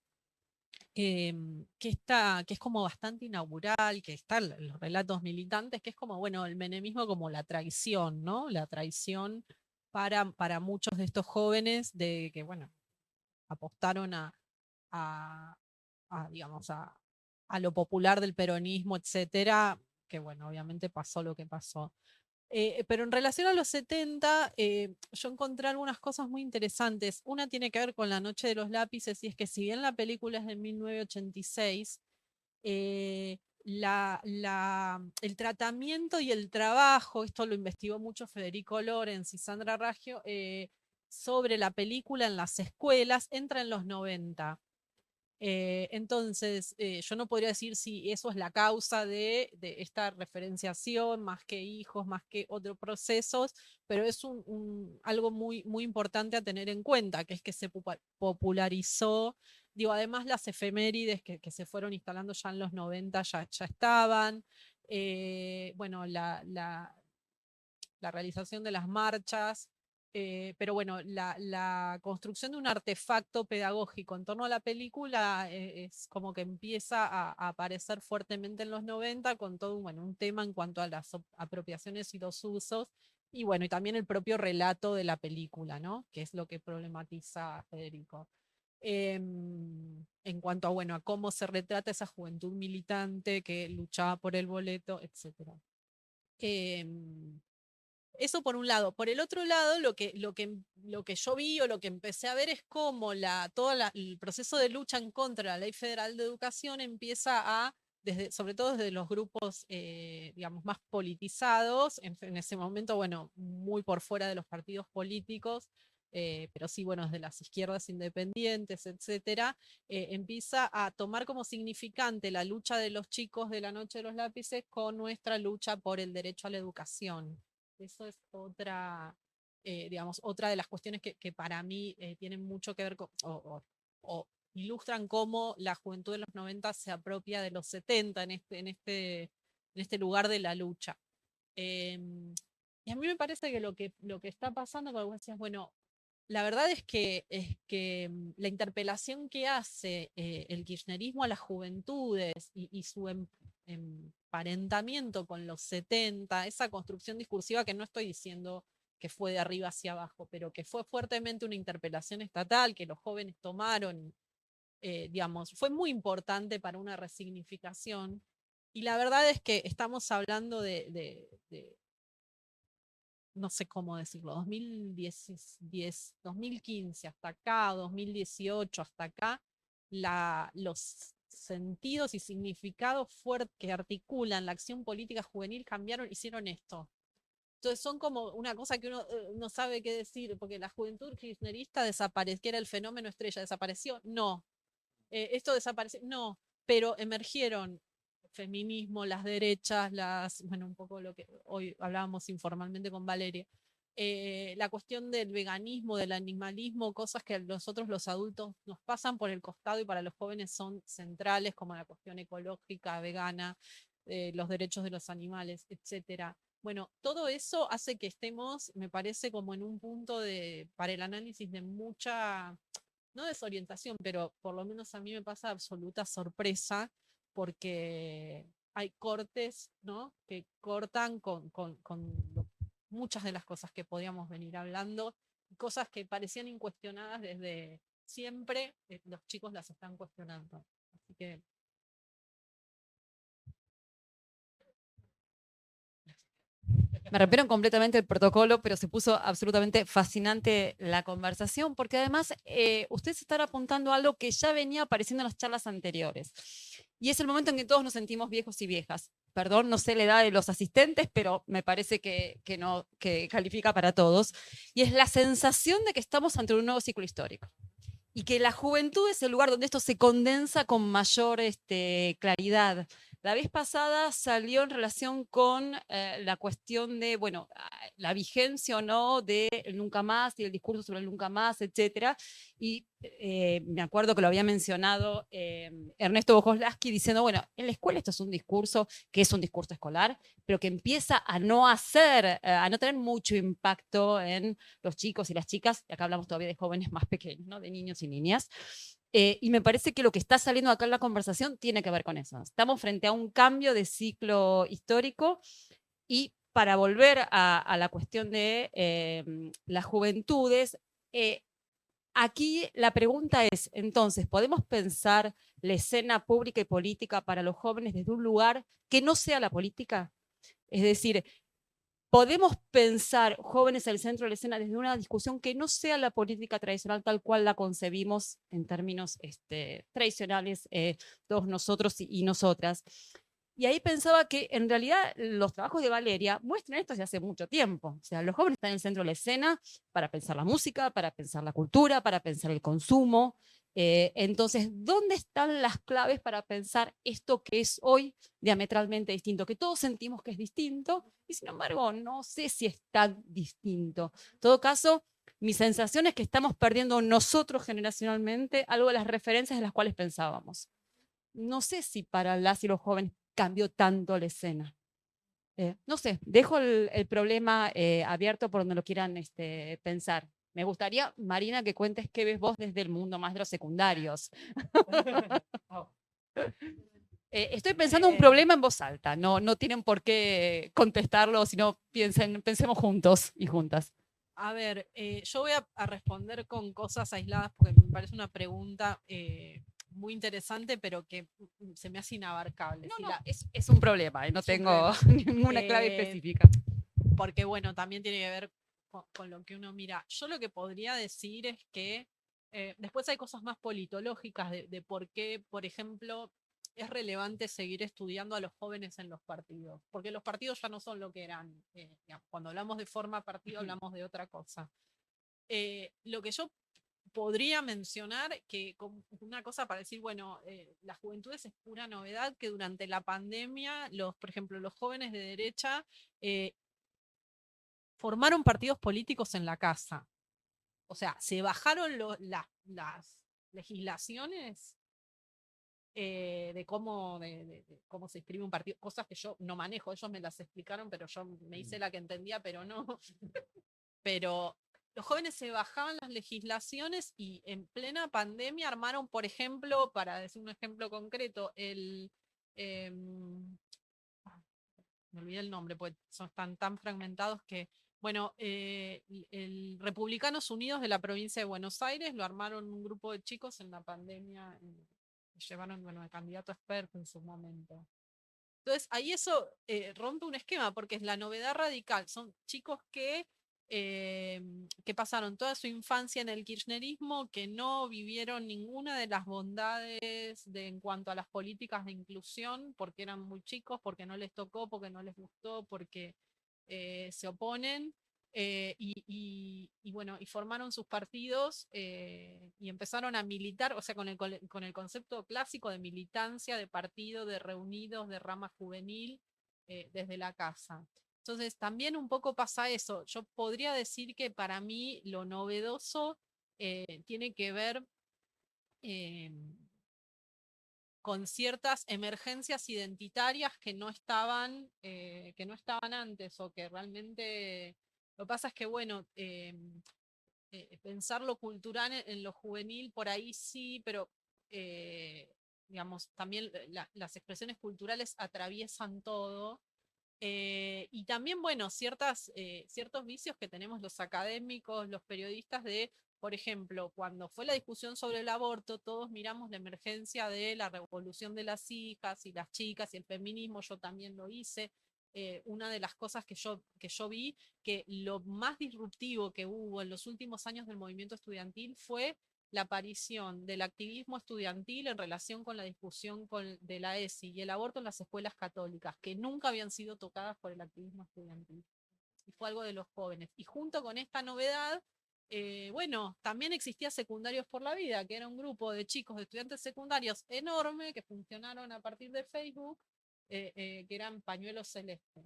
es como bastante inaugural, que está en los relatos militantes, que es como, bueno, el menemismo como la traición, ¿no? La traición para muchos de estos jóvenes de que, bueno, apostaron a, digamos, a lo popular del peronismo, etcétera, que bueno, obviamente pasó lo que pasó. Pero en relación a los 70, yo encontré algunas cosas muy interesantes. Una tiene que ver con La Noche de los Lápices, y es que si bien la película es de 1986, el tratamiento y el trabajo, esto lo investigó mucho Federico Lorenz y Sandra Raggio, sobre la película en las escuelas, entra en los 90. Entonces, yo no podría decir si eso es la causa de esta referenciación, más que hijos, más que otros procesos, pero es algo muy, muy importante a tener en cuenta, que es que se popularizó. Digo, además las efemérides que se fueron instalando ya en los 90 ya estaban. Bueno, la realización de las marchas, pero bueno, la construcción de un artefacto pedagógico en torno a la película es como que empieza a aparecer fuertemente en los 90 con todo un tema en cuanto a las apropiaciones y los usos, y bueno, y también el propio relato de la película, ¿no? Que es lo que problematiza Federico. En cuanto a, bueno, a cómo se retrata esa juventud militante que luchaba por el boleto, etc. Eso por un lado. Por el otro lado, lo que yo vi o lo que empecé a ver es cómo el proceso de lucha en contra de la Ley Federal de Educación empieza sobre todo desde los grupos, digamos, más politizados, en ese momento, bueno, muy por fuera de los partidos políticos, pero sí, bueno, desde las izquierdas independientes, etcétera, empieza a tomar como significante la lucha de los chicos de la Noche de los Lápices con nuestra lucha por el derecho a la educación. Eso es digamos, otra de las cuestiones que para mí tienen mucho que ver con, o ilustran cómo la juventud de los 90 se apropia de los 70 en este lugar de la lucha. Y a mí me parece que lo que está pasando, como decías, bueno, la verdad es que la interpelación que hace el kirchnerismo a las juventudes y su emparentamiento con los 70, esa construcción discursiva que no estoy diciendo que fue de arriba hacia abajo, pero que fue fuertemente una interpelación estatal, que los jóvenes tomaron, digamos, fue muy importante para una resignificación. Y la verdad es que estamos hablando de no sé cómo decirlo, 2015 hasta acá, 2018 hasta acá, los sentidos y significados fuertes que articulan la acción política juvenil cambiaron, hicieron esto. Entonces son como una cosa que uno no sabe qué decir, porque la juventud kirchnerista desapareció, que era el fenómeno estrella, ¿desapareció? No. Esto desapareció, no, pero emergieron feminismo, las derechas, bueno, un poco lo que hoy hablábamos informalmente con Valeria, la cuestión del veganismo, del animalismo, cosas que a nosotros los adultos nos pasan por el costado y para los jóvenes son centrales, como la cuestión ecológica, vegana, los derechos de los animales, etcétera. Bueno, todo eso hace que estemos, me parece, como en un punto para el análisis de mucha, no desorientación, pero por lo menos a mí me pasa absoluta sorpresa, porque hay cortes, ¿no? Que cortan con muchas de las cosas que podíamos venir hablando, cosas que parecían incuestionadas desde siempre, los chicos las están cuestionando. Así que me rompieron completamente el protocolo, pero se puso absolutamente fascinante la conversación, porque además ustedes están apuntando a algo que ya venía apareciendo en las charlas anteriores. Y es el momento en que todos nos sentimos viejos y viejas. Perdón, no sé la edad de los asistentes, pero me parece que califica para todos. Y es la sensación de que estamos ante un nuevo ciclo histórico. Y que la juventud es el lugar donde esto se condensa con mayor claridad. La vez pasada salió en relación con la cuestión de, bueno, la vigencia o no de el nunca más y el discurso sobre el nunca más, etcétera. Y me acuerdo que lo había mencionado Ernesto Bogoslaski diciendo, bueno, en la escuela esto es un discurso que es un discurso escolar, pero que empieza a no a no tener mucho impacto en los chicos y las chicas, y acá hablamos todavía de jóvenes más pequeños, ¿no? De niños y niñas. Y me parece que lo que está saliendo acá en la conversación tiene que ver con eso. Estamos frente a un cambio de ciclo histórico y para volver a la cuestión de las juventudes, aquí la pregunta es, entonces, ¿podemos pensar la escena pública y política para los jóvenes desde un lugar que no sea la política? Es decir, podemos pensar jóvenes al centro de la escena desde una discusión que no sea la política tradicional tal cual la concebimos en términos tradicionales, todos nosotros y nosotras. Y ahí pensaba que en realidad los trabajos de Valeria muestran esto desde hace mucho tiempo. O sea, los jóvenes están en el centro de la escena para pensar la música, para pensar la cultura, para pensar el consumo. Entonces, ¿dónde están las claves para pensar esto que es hoy diametralmente distinto? Que todos sentimos que es distinto y sin embargo no sé si es tan distinto. En todo caso, mi sensación es que estamos perdiendo nosotros generacionalmente algo de las referencias de las cuales pensábamos. No sé si para las y los jóvenes cambió tanto la escena. No sé, dejo el problema abierto por donde lo quieran pensar. Me gustaría, Marina, que cuentes qué ves vos desde el mundo más de los secundarios. Estoy pensando un problema en voz alta, no tienen por qué contestarlo, sino pensemos juntos y juntas. A ver, yo voy a responder con cosas aisladas porque me parece una pregunta muy interesante, pero que se me hace inabarcable. No, es un problema, no tengo ninguna clave específica. Porque, bueno, también tiene que ver con lo que uno mira. Yo lo que podría decir es que después hay cosas más politológicas de por qué, por ejemplo, es relevante seguir estudiando a los jóvenes en los partidos, porque los partidos ya no son lo que eran. Digamos, cuando hablamos de forma partido hablamos de otra cosa. Lo que yo podría mencionar que como una cosa para decir, bueno, las juventudes es pura novedad, que durante la pandemia, por ejemplo, los jóvenes de derecha formaron partidos políticos en la casa. O sea, se bajaron las legislaciones de cómo se inscribe un partido, cosas que yo no manejo, ellos me las explicaron, pero yo me hice la que entendía, pero no. Pero los jóvenes se bajaban las legislaciones y en plena pandemia armaron, por ejemplo, para decir un ejemplo concreto, me olvidé el nombre, porque están tan fragmentados que, bueno, el Republicanos Unidos de la provincia de Buenos Aires lo armaron un grupo de chicos en la pandemia, llevaron, bueno, de candidato experto en su momento. Entonces, ahí eso rompe un esquema, porque es la novedad radical. Son chicos que pasaron toda su infancia en el kirchnerismo, que no vivieron ninguna de las bondades en cuanto a las políticas de inclusión, porque eran muy chicos, porque no les tocó, porque no les gustó, porque se oponen. Bueno, y formaron sus partidos y empezaron a militar, o sea, con el concepto clásico de militancia, de partido, de reunidos, de rama juvenil, desde la casa. Entonces, también un poco pasa eso. Yo podría decir que para mí lo novedoso tiene que ver con ciertas emergencias identitarias que no estaban antes o que realmente... Lo que pasa es que, bueno, pensar lo cultural en lo juvenil por ahí sí, pero digamos, también las expresiones culturales atraviesan todo. Y también, bueno, ciertos vicios que tenemos los académicos, los periodistas por ejemplo, cuando fue la discusión sobre el aborto, todos miramos la emergencia de la revolución de las hijas y las chicas y el feminismo, yo también lo hice. Una de las cosas que yo vi, que lo más disruptivo que hubo en los últimos años del movimiento estudiantil fue la aparición del activismo estudiantil en relación con la discusión de la ESI y el aborto en las escuelas católicas, que nunca habían sido tocadas por el activismo estudiantil. Y fue algo de los jóvenes. Y junto con esta novedad, bueno, también existía Secundarios por la Vida, que era un grupo de chicos, de estudiantes secundarios enorme, que funcionaron a partir de Facebook, que eran pañuelos celestes.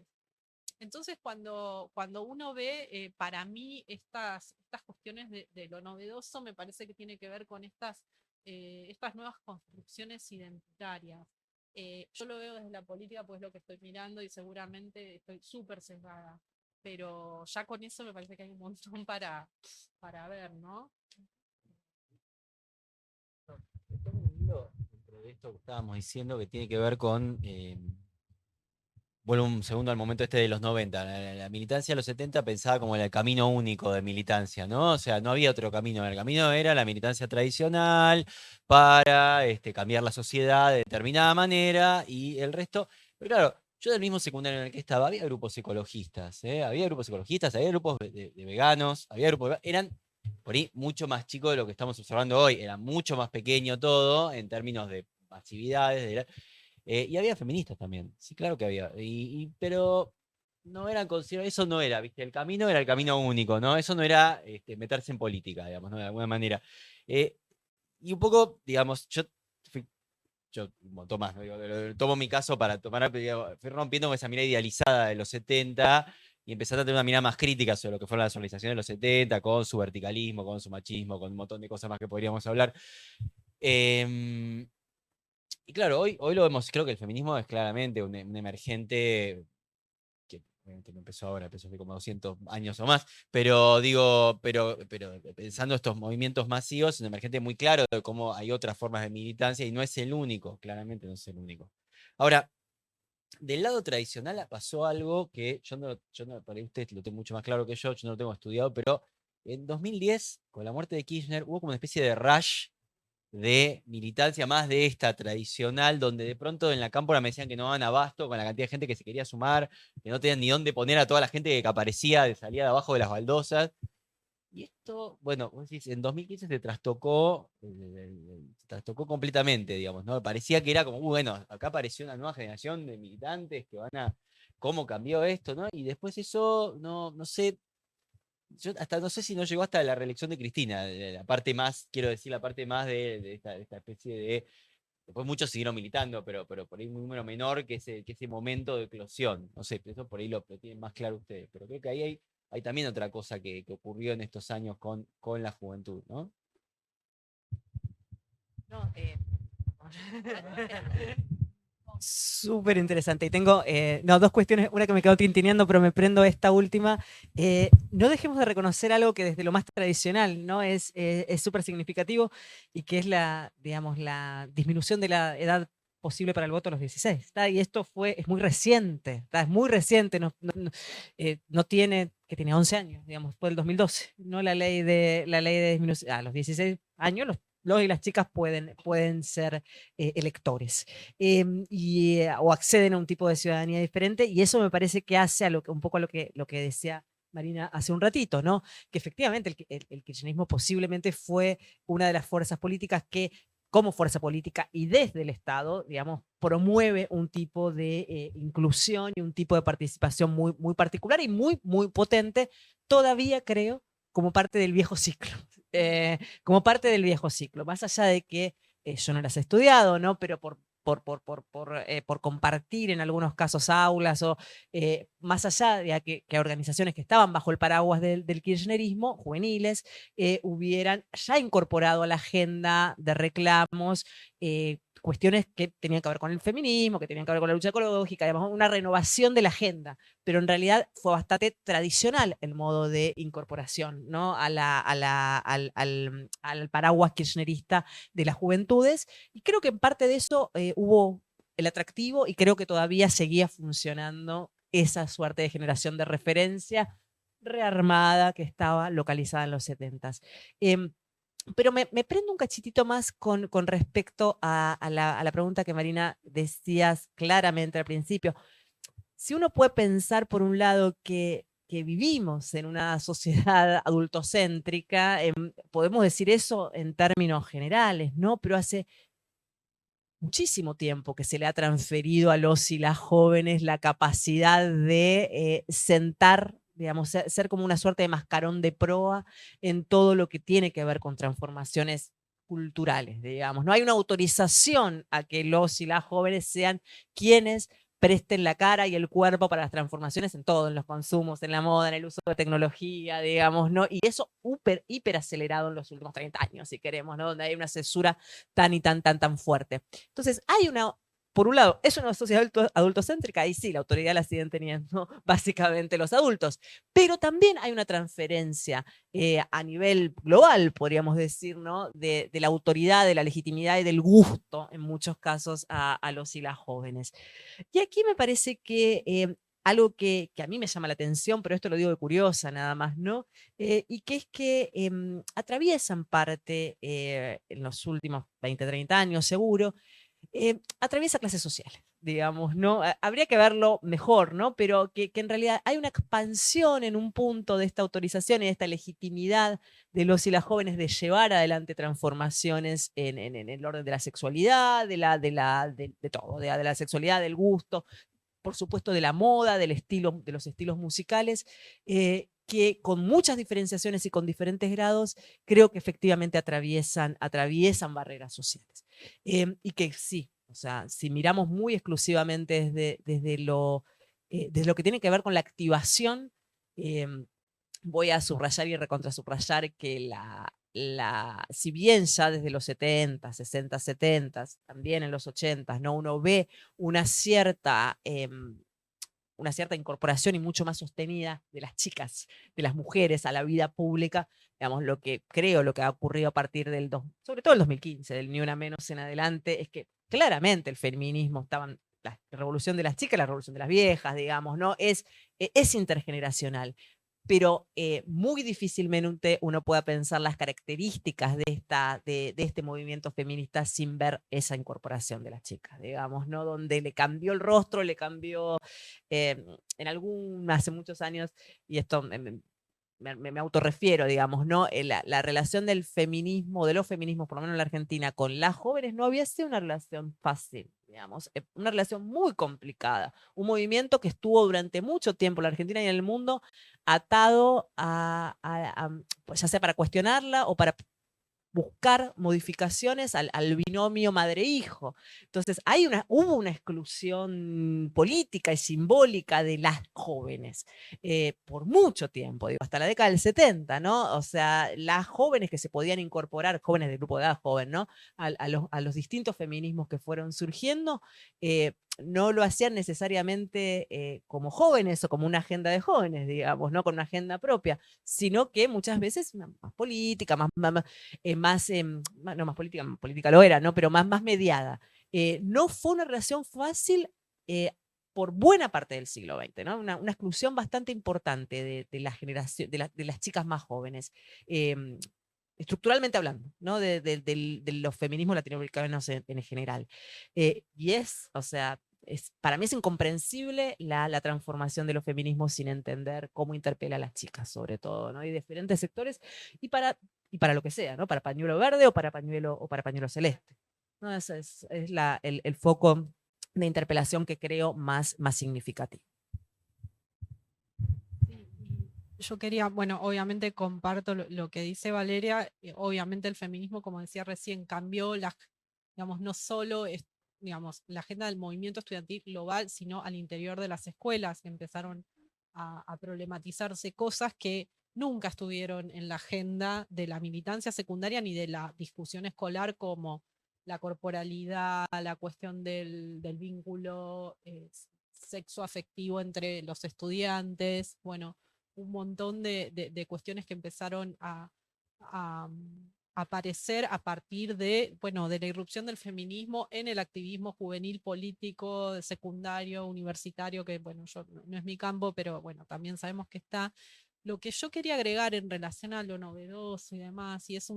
Entonces, cuando uno ve, para mí, estas cuestiones de lo novedoso, me parece que tiene que ver con estas nuevas construcciones identitarias. Yo lo veo desde la política, pues lo que estoy mirando y seguramente estoy súper sesgada, pero ya con eso me parece que hay un montón para ver, ¿no? Tengo un hilo dentro de esto que estábamos diciendo que tiene que ver con. Vuelvo un segundo al momento este de los 90. La militancia de los 70 pensaba como en el camino único de militancia, ¿no? O sea, no había otro camino. El camino era la militancia tradicional para cambiar la sociedad de determinada manera y el resto. Pero claro, yo del mismo secundario en el que estaba, había grupos ecologistas, ¿eh? Había grupos ecologistas, había grupos de veganos, había grupos. Eran por ahí mucho más chicos de lo que estamos observando hoy. Era mucho más pequeño todo en términos de masividades. Y había feministas también, sí, claro que había. Pero no eran considerados, eso no era, ¿viste? El camino era el camino único, ¿no? Eso no era meterse en política, digamos, ¿no? De alguna manera. Y un poco, digamos, yo un montón más, ¿no? Digo, tomo mi caso para tomar, digo, fui rompiendo con esa mirada idealizada de los 70 y empezando a tener una mirada más crítica sobre lo que fueron las organizaciones de los 70, con su verticalismo, con su machismo, con un montón de cosas más que podríamos hablar. Em, y claro, hoy lo vemos, creo que el feminismo es claramente un emergente que obviamente no empezó ahora, empezó hace como 200 años o más, pero digo, pero pensando estos movimientos masivos, es un emergente muy claro de cómo hay otras formas de militancia y no es el único, claramente no es el único. Ahora, del lado tradicional pasó algo que para usted lo tengo mucho más claro que yo no lo tengo estudiado, pero en 2010, con la muerte de Kirchner, hubo como una especie de rush de militancia más de esta tradicional, donde de pronto en la cámpora me decían que no daban abasto con la cantidad de gente que se quería sumar, que no tenían ni dónde poner a toda la gente que aparecía, salía de abajo de las baldosas. Y esto, bueno, vos decís, en 2015 se trastocó completamente, digamos, ¿no? Parecía que era como, bueno, acá apareció una nueva generación de militantes que van a, ¿cómo cambió esto, no? Y después eso, no sé, yo hasta no sé si no llegó hasta la reelección de Cristina, la parte más, quiero decir, la parte más de esta especie de. Después muchos siguieron militando, pero por ahí un número menor que ese momento de eclosión. No sé, eso por ahí lo tienen más claro ustedes. Pero creo que ahí hay también otra cosa que ocurrió en estos años con la juventud, ¿no? No, súper interesante. Y tengo dos cuestiones, una que me quedo tintineando, pero me prendo esta última. No dejemos de reconocer algo que desde lo más tradicional, ¿no? Es súper significativo y que es digamos, la disminución de la edad posible para el voto a los 16. ¿Está? Y esto es muy reciente, ¿está? Es muy reciente, no tiene, que tiene 11 años, digamos, fue el 2012, ¿no? La ley de disminución, a los 16 años los y las chicas pueden ser electores o acceden a un tipo de ciudadanía diferente, y eso me parece que hace un poco a lo que decía Marina hace un ratito, ¿no? Que efectivamente el kirchnerismo posiblemente fue una de las fuerzas políticas que, como fuerza política y desde el Estado, digamos, promueve un tipo de inclusión y un tipo de participación muy, muy particular y muy, muy potente, todavía creo, como parte del viejo ciclo. Como parte del viejo ciclo, más allá de que yo no las he estudiado, ¿no? Pero por compartir en algunos casos aulas o más allá de que organizaciones que estaban bajo el paraguas del kirchnerismo, juveniles, hubieran ya incorporado a la agenda de reclamos cuestiones que tenían que ver con el feminismo, que tenían que ver con la lucha ecológica, digamos, una renovación de la agenda, pero en realidad fue bastante tradicional el modo de incorporación, ¿no? Al paraguas kirchnerista de las juventudes, y creo que en parte de eso hubo el atractivo y creo que todavía seguía funcionando esa suerte de generación de referencia rearmada que estaba localizada en los 70s. Pero me prendo un cachitito más con respecto a la pregunta que Marina decías claramente al principio. Si uno puede pensar, por un lado, que vivimos en una sociedad adultocéntrica, podemos decir eso en términos generales, ¿no? Pero hace muchísimo tiempo que se le ha transferido a los y las jóvenes la capacidad de sentar, digamos, ser como una suerte de mascarón de proa en todo lo que tiene que ver con transformaciones culturales, digamos. No hay una autorización a que los y las jóvenes sean quienes presten la cara y el cuerpo para las transformaciones en todo, en los consumos, en la moda, en el uso de tecnología, digamos, ¿no? Y eso hiper acelerado en los últimos 30 años, si queremos, ¿no? Donde hay una censura tan y tan fuerte. Entonces, hay una, por un lado, es una sociedad adultocéntrica, y sí, la autoridad la siguen teniendo básicamente los adultos, pero también hay una transferencia a nivel global, podríamos decir, ¿no? De la autoridad, de la legitimidad y del gusto, en muchos casos, a los y las jóvenes. Y aquí me parece que algo que a mí me llama la atención, pero esto lo digo de curiosa nada más, ¿no? Y que es que atraviesan parte, en los últimos 20, 30 años seguro, atraviesa clases sociales, digamos, ¿no? Habría que verlo mejor, ¿no? Pero que en realidad hay una expansión en un punto de esta autorización y de esta legitimidad de los y las jóvenes de llevar adelante transformaciones en el orden de la sexualidad, de todo, de la sexualidad, del gusto, por supuesto de la moda, del estilo, de los estilos musicales, que con muchas diferenciaciones y con diferentes grados, creo que efectivamente atraviesan barreras sociales. Y que sí, o sea, si miramos muy exclusivamente desde lo que tiene que ver con la activación, eh, voy a subrayar y recontrasubrayar que si bien ya desde los 70, 60, 70, también en los 80, ¿no? Uno ve una cierta, una cierta incorporación y mucho más sostenida de las chicas, de las mujeres a la vida pública, digamos, lo que creo, lo que ha ocurrido a partir sobre todo el 2015, del Ni Una Menos en adelante, es que claramente el feminismo estaban, la revolución de las chicas, la revolución de las viejas, digamos, ¿no? Es intergeneracional, pero muy difícilmente uno pueda pensar las características de este movimiento feminista sin ver esa incorporación de las chicas, digamos, ¿no? Donde le cambió el rostro, le cambió hace muchos años, y esto me autorrefiero, digamos, ¿no? La relación del feminismo, de los feminismos, por lo menos en la Argentina, con las jóvenes no había sido una relación fácil, digamos, una relación muy complicada. Un movimiento que estuvo durante mucho tiempo en la Argentina y en el mundo atado pues ya sea para cuestionarla o para buscar modificaciones al binomio madre-hijo. Entonces, hubo una exclusión política y simbólica de las jóvenes por mucho tiempo, digo, hasta la década del 70, ¿no? O sea, las jóvenes que se podían incorporar, jóvenes del grupo de edad joven, ¿no? A los distintos feminismos que fueron surgiendo, no lo hacían necesariamente como jóvenes o como una agenda de jóvenes, digamos, ¿no? Con una agenda propia, sino que muchas veces más política, no más política, política lo era, ¿no? Pero más mediada. No fue una relación fácil por buena parte del siglo XX, ¿no? Una exclusión bastante importante de la generación, de las chicas más jóvenes. Estructuralmente hablando, ¿no? De los feminismos latinoamericanos en general. O sea, para mí es incomprensible la transformación de los feminismos sin entender cómo interpela a las chicas, sobre todo, ¿no? Y diferentes sectores, y para lo que sea, ¿no? Para pañuelo verde o para pañuelo celeste. ¿No? Ese es el foco de interpelación que creo más significativo. Yo quería, bueno, obviamente comparto lo que dice Valeria, obviamente el feminismo, como decía recién, cambió digamos, no solo digamos, la agenda del movimiento estudiantil global, sino al interior de las escuelas, que empezaron a problematizarse cosas que nunca estuvieron en la agenda de la militancia secundaria ni de la discusión escolar, como la corporalidad, la cuestión del vínculo sexoafectivo entre los estudiantes, bueno, un montón de cuestiones que empezaron a aparecer a partir bueno, de la irrupción del feminismo en el activismo juvenil, político, secundario, universitario, que bueno, no es mi campo, pero bueno, también sabemos que está. Lo que yo quería agregar en relación a lo novedoso y demás, y es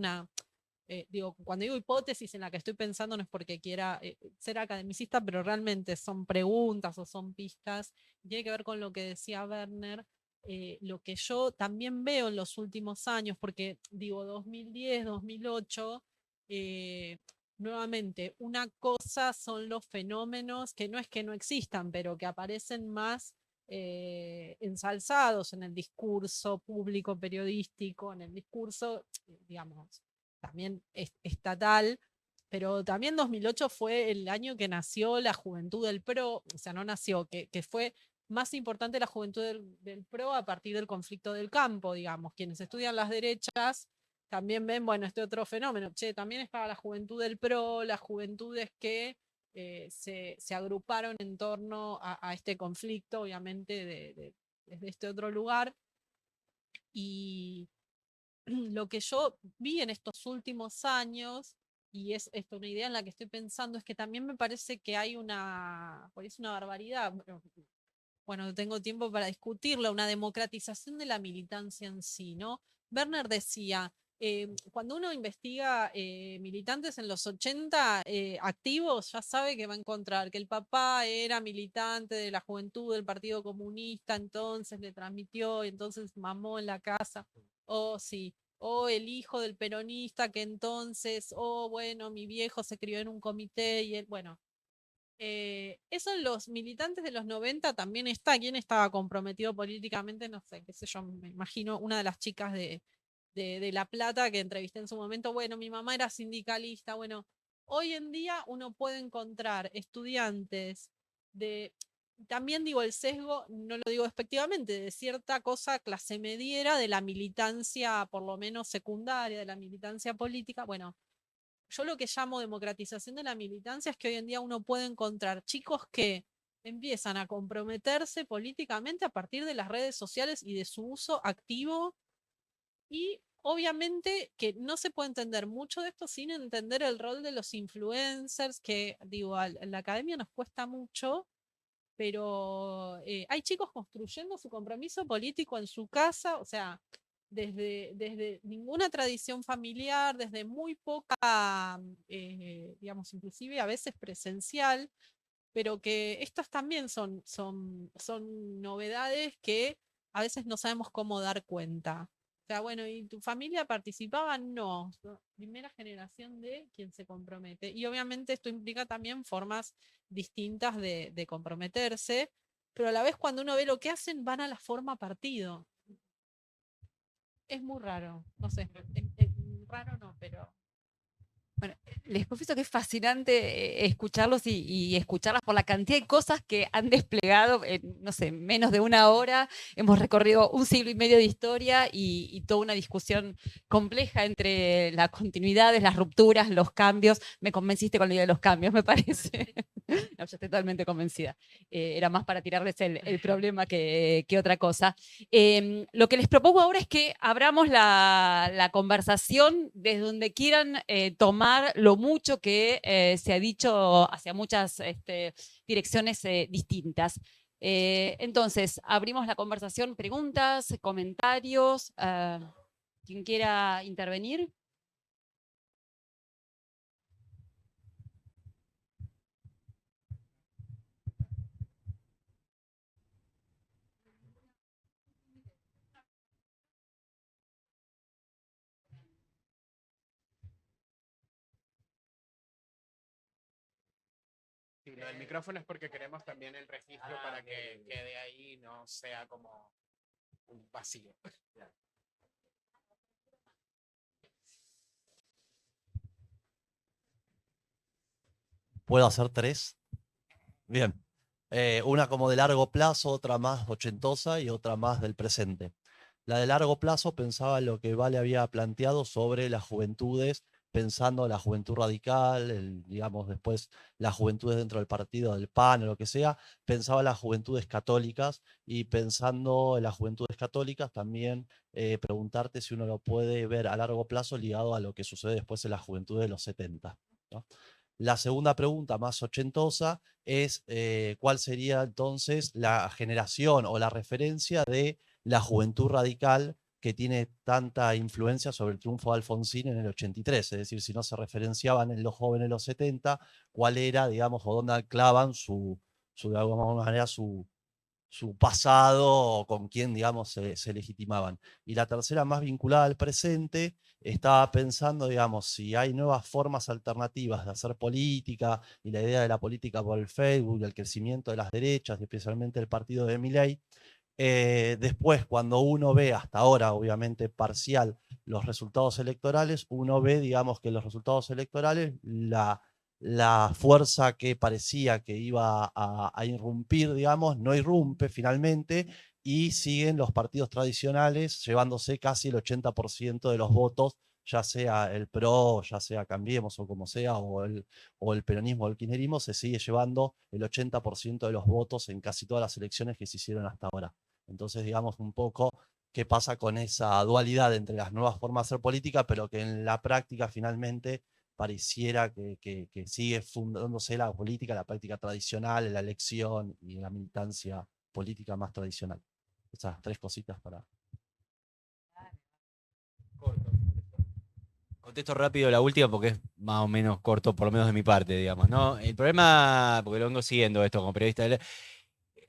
digo, cuando digo hipótesis en la que estoy pensando no es porque quiera ser academicista, pero realmente son preguntas o son pistas, y tiene que ver con lo que decía Werner, lo que yo también veo en los últimos años, porque digo 2010, 2008, nuevamente, una cosa son los fenómenos que no es que no existan, pero que aparecen más ensalzados en el discurso público, periodístico, en el discurso, digamos, también estatal, pero también 2008 fue el año que nació la juventud del PRO, o sea, no nació, que fue más importante la juventud del PRO a partir del conflicto del campo, digamos. Quienes estudian las derechas también ven, bueno, este otro fenómeno. Che, también estaba la juventud del PRO, las juventudes que se agruparon en torno a este conflicto, obviamente, desde este otro lugar. Y lo que yo vi en estos últimos años, y es esto una idea en la que estoy pensando, es que también me parece que hay es una barbaridad, bueno, no tengo tiempo para discutirlo, una democratización de la militancia en sí, ¿no? Werner decía, cuando uno investiga militantes en los 80 activos, ya sabe que va a encontrar que el papá era militante de la juventud del Partido Comunista, entonces le transmitió y entonces mamó en la casa. O sí, o el hijo del peronista que entonces, bueno, mi viejo se crió en un comité y él, bueno. Eso en los militantes de los 90 también está. ¿Quién estaba comprometido políticamente? No sé, qué sé yo, me imagino una de las chicas de La Plata que entrevisté en su momento. Bueno, mi mamá era sindicalista. Bueno, hoy en día uno puede encontrar estudiantes de, también digo el sesgo, no lo digo despectivamente, de cierta cosa clase mediera de la militancia, por lo menos secundaria, de la militancia política. Bueno, yo lo que llamo democratización de la militancia es que hoy en día uno puede encontrar chicos que empiezan a comprometerse políticamente a partir de las redes sociales y de su uso activo, y obviamente que no se puede entender mucho de esto sin entender el rol de los influencers, que digo, en la academia nos cuesta mucho, pero hay chicos construyendo su compromiso político en su casa, o sea, desde ninguna tradición familiar, desde muy poca, digamos, inclusive a veces presencial, pero que estas también son novedades que a veces no sabemos cómo dar cuenta. O sea, bueno, ¿y tu familia participaba? No, primera generación de quien se compromete. Y obviamente esto implica también formas distintas de comprometerse, pero a la vez cuando uno ve lo que hacen, van a la forma partido. Es muy raro, no sé, raro no, pero Bueno, les confieso que es fascinante escucharlos y escucharlas por la cantidad de cosas que han desplegado en, no sé, menos de una hora. Hemos recorrido un siglo y medio de historia y toda una discusión compleja entre las continuidades, las rupturas, los cambios. Me convenciste con la idea de los cambios, me parece. No, yo estoy totalmente convencida. Era más para tirarles el problema que otra cosa. Lo que les propongo ahora es que abramos la conversación desde donde quieran tomar lo mucho que se ha dicho hacia muchas direcciones distintas. Entonces, abrimos la conversación, preguntas, comentarios. ¿Quién quiera intervenir? Sí, lo del micrófono es porque queremos también el registro para que quede ahí, no sea como un vacío. ¿Puedo hacer tres? Bien. Una como de largo plazo, otra más ochentosa y otra más del presente. La de largo plazo pensaba en lo que Vale había planteado sobre las juventudes, pensando la juventud radical, digamos después las juventudes dentro del partido del PAN o lo que sea, pensaba las juventudes católicas y pensando en las juventudes católicas también preguntarte si uno lo puede ver a largo plazo ligado a lo que sucede después en la juventud de los 70, ¿no? La segunda pregunta, más ochentosa, es cuál sería entonces la generación o la referencia de la juventud radical que tiene tanta influencia sobre el triunfo de Alfonsín en el 83. Es decir, si no se referenciaban en los jóvenes de los 70, cuál era, digamos, o dónde anclaban de alguna manera, su pasado o con quién, digamos, se legitimaban. Y la tercera, más vinculada al presente, estaba pensando, digamos, si hay nuevas formas alternativas de hacer política y la idea de la política por el Facebook, el crecimiento de las derechas, y especialmente el partido de Milei, Después, cuando uno ve, hasta ahora obviamente parcial, los resultados electorales, uno ve, digamos, que los resultados electorales, la fuerza que parecía que iba a irrumpir, digamos, no irrumpe finalmente, y siguen los partidos tradicionales llevándose casi el 80% de los votos, ya sea el PRO, ya sea Cambiemos o como sea, o el peronismo o el kirchnerismo, se sigue llevando el 80% de los votos en casi todas las elecciones que se hicieron hasta ahora. Entonces, digamos un poco qué pasa con esa dualidad entre las nuevas formas de hacer política, pero que en la práctica finalmente pareciera que sigue fundándose la política, la práctica tradicional, la elección y la militancia política más tradicional. Esas tres cositas para... Corto. Contesto rápido la última porque es más o menos corto, por lo menos de mi parte, digamos, ¿no? El problema, porque lo vengo siguiendo esto como periodista,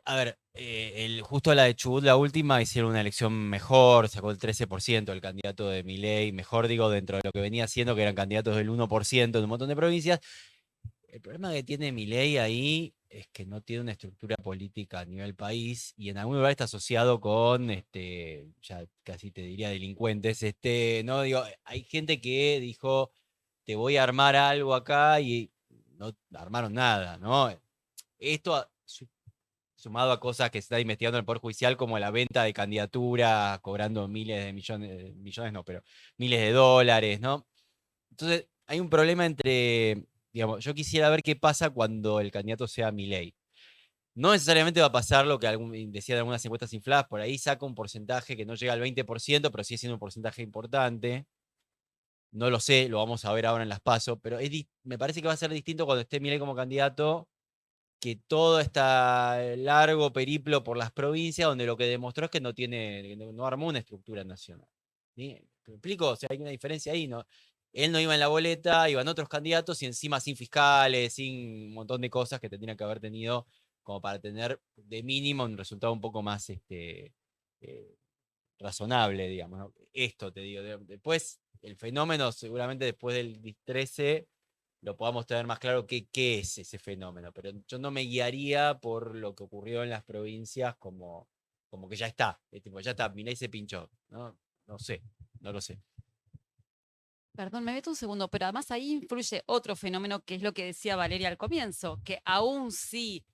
a ver, justo la de Chubut, la última, hicieron una elección mejor, sacó el 13% el candidato de Milei, mejor digo, dentro de lo que venía haciendo, que eran candidatos del 1% en un montón de provincias. El problema que tiene Milei ahí es que no tiene una estructura política a nivel país y en algún lugar está asociado con, ya casi te diría delincuentes, no digo, hay gente que dijo, te voy a armar algo acá y no armaron nada, ¿no? Esto sumado a cosas que se está investigando en el Poder Judicial, como la venta de candidaturas, cobrando miles de millones no, pero miles de dólares, ¿no? Entonces, hay un problema entre, digamos, yo quisiera ver qué pasa cuando el candidato sea Milei. No necesariamente va a pasar lo que decían algunas encuestas infladas, por ahí saca un porcentaje que no llega al 20%, pero sigue siendo un porcentaje importante. No lo sé, lo vamos a ver ahora en las PASO, pero me parece que va a ser distinto cuando esté Milei como candidato, que todo este largo periplo por las provincias, donde lo que demostró es que no armó una estructura nacional. ¿Sí? ¿Me explico? O sea, hay una diferencia ahí, ¿no? Él no iba en la boleta, iban otros candidatos y encima sin fiscales, sin un montón de cosas que tendrían que haber tenido como para tener de mínimo un resultado un poco más razonable, digamos, ¿no? Esto te digo. Después, el fenómeno, seguramente después del 13 lo podamos tener más claro qué es ese fenómeno, pero yo no me guiaría por lo que ocurrió en las provincias como que ya está, tipo, ya está, Milei se pinchó, ¿no? No sé, no lo sé. Perdón, me meto un segundo, pero además ahí influye otro fenómeno que es lo que decía Valeria al comienzo, que aún si,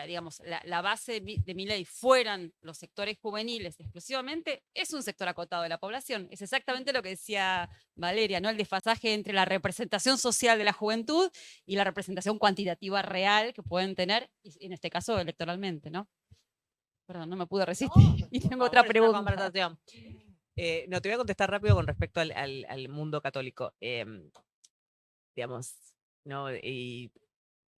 digamos, la base de Milei fueran los sectores juveniles exclusivamente, es un sector acotado de la población. Es exactamente lo que decía Valeria, ¿no? El desfasaje entre la representación social de la juventud y la representación cuantitativa real que pueden tener, y en este caso electoralmente, ¿no? Perdón, no me pude resistir. Y tengo otra pregunta. Conversación. No, te voy a contestar rápido con respecto al mundo católico. Digamos, ¿no? Y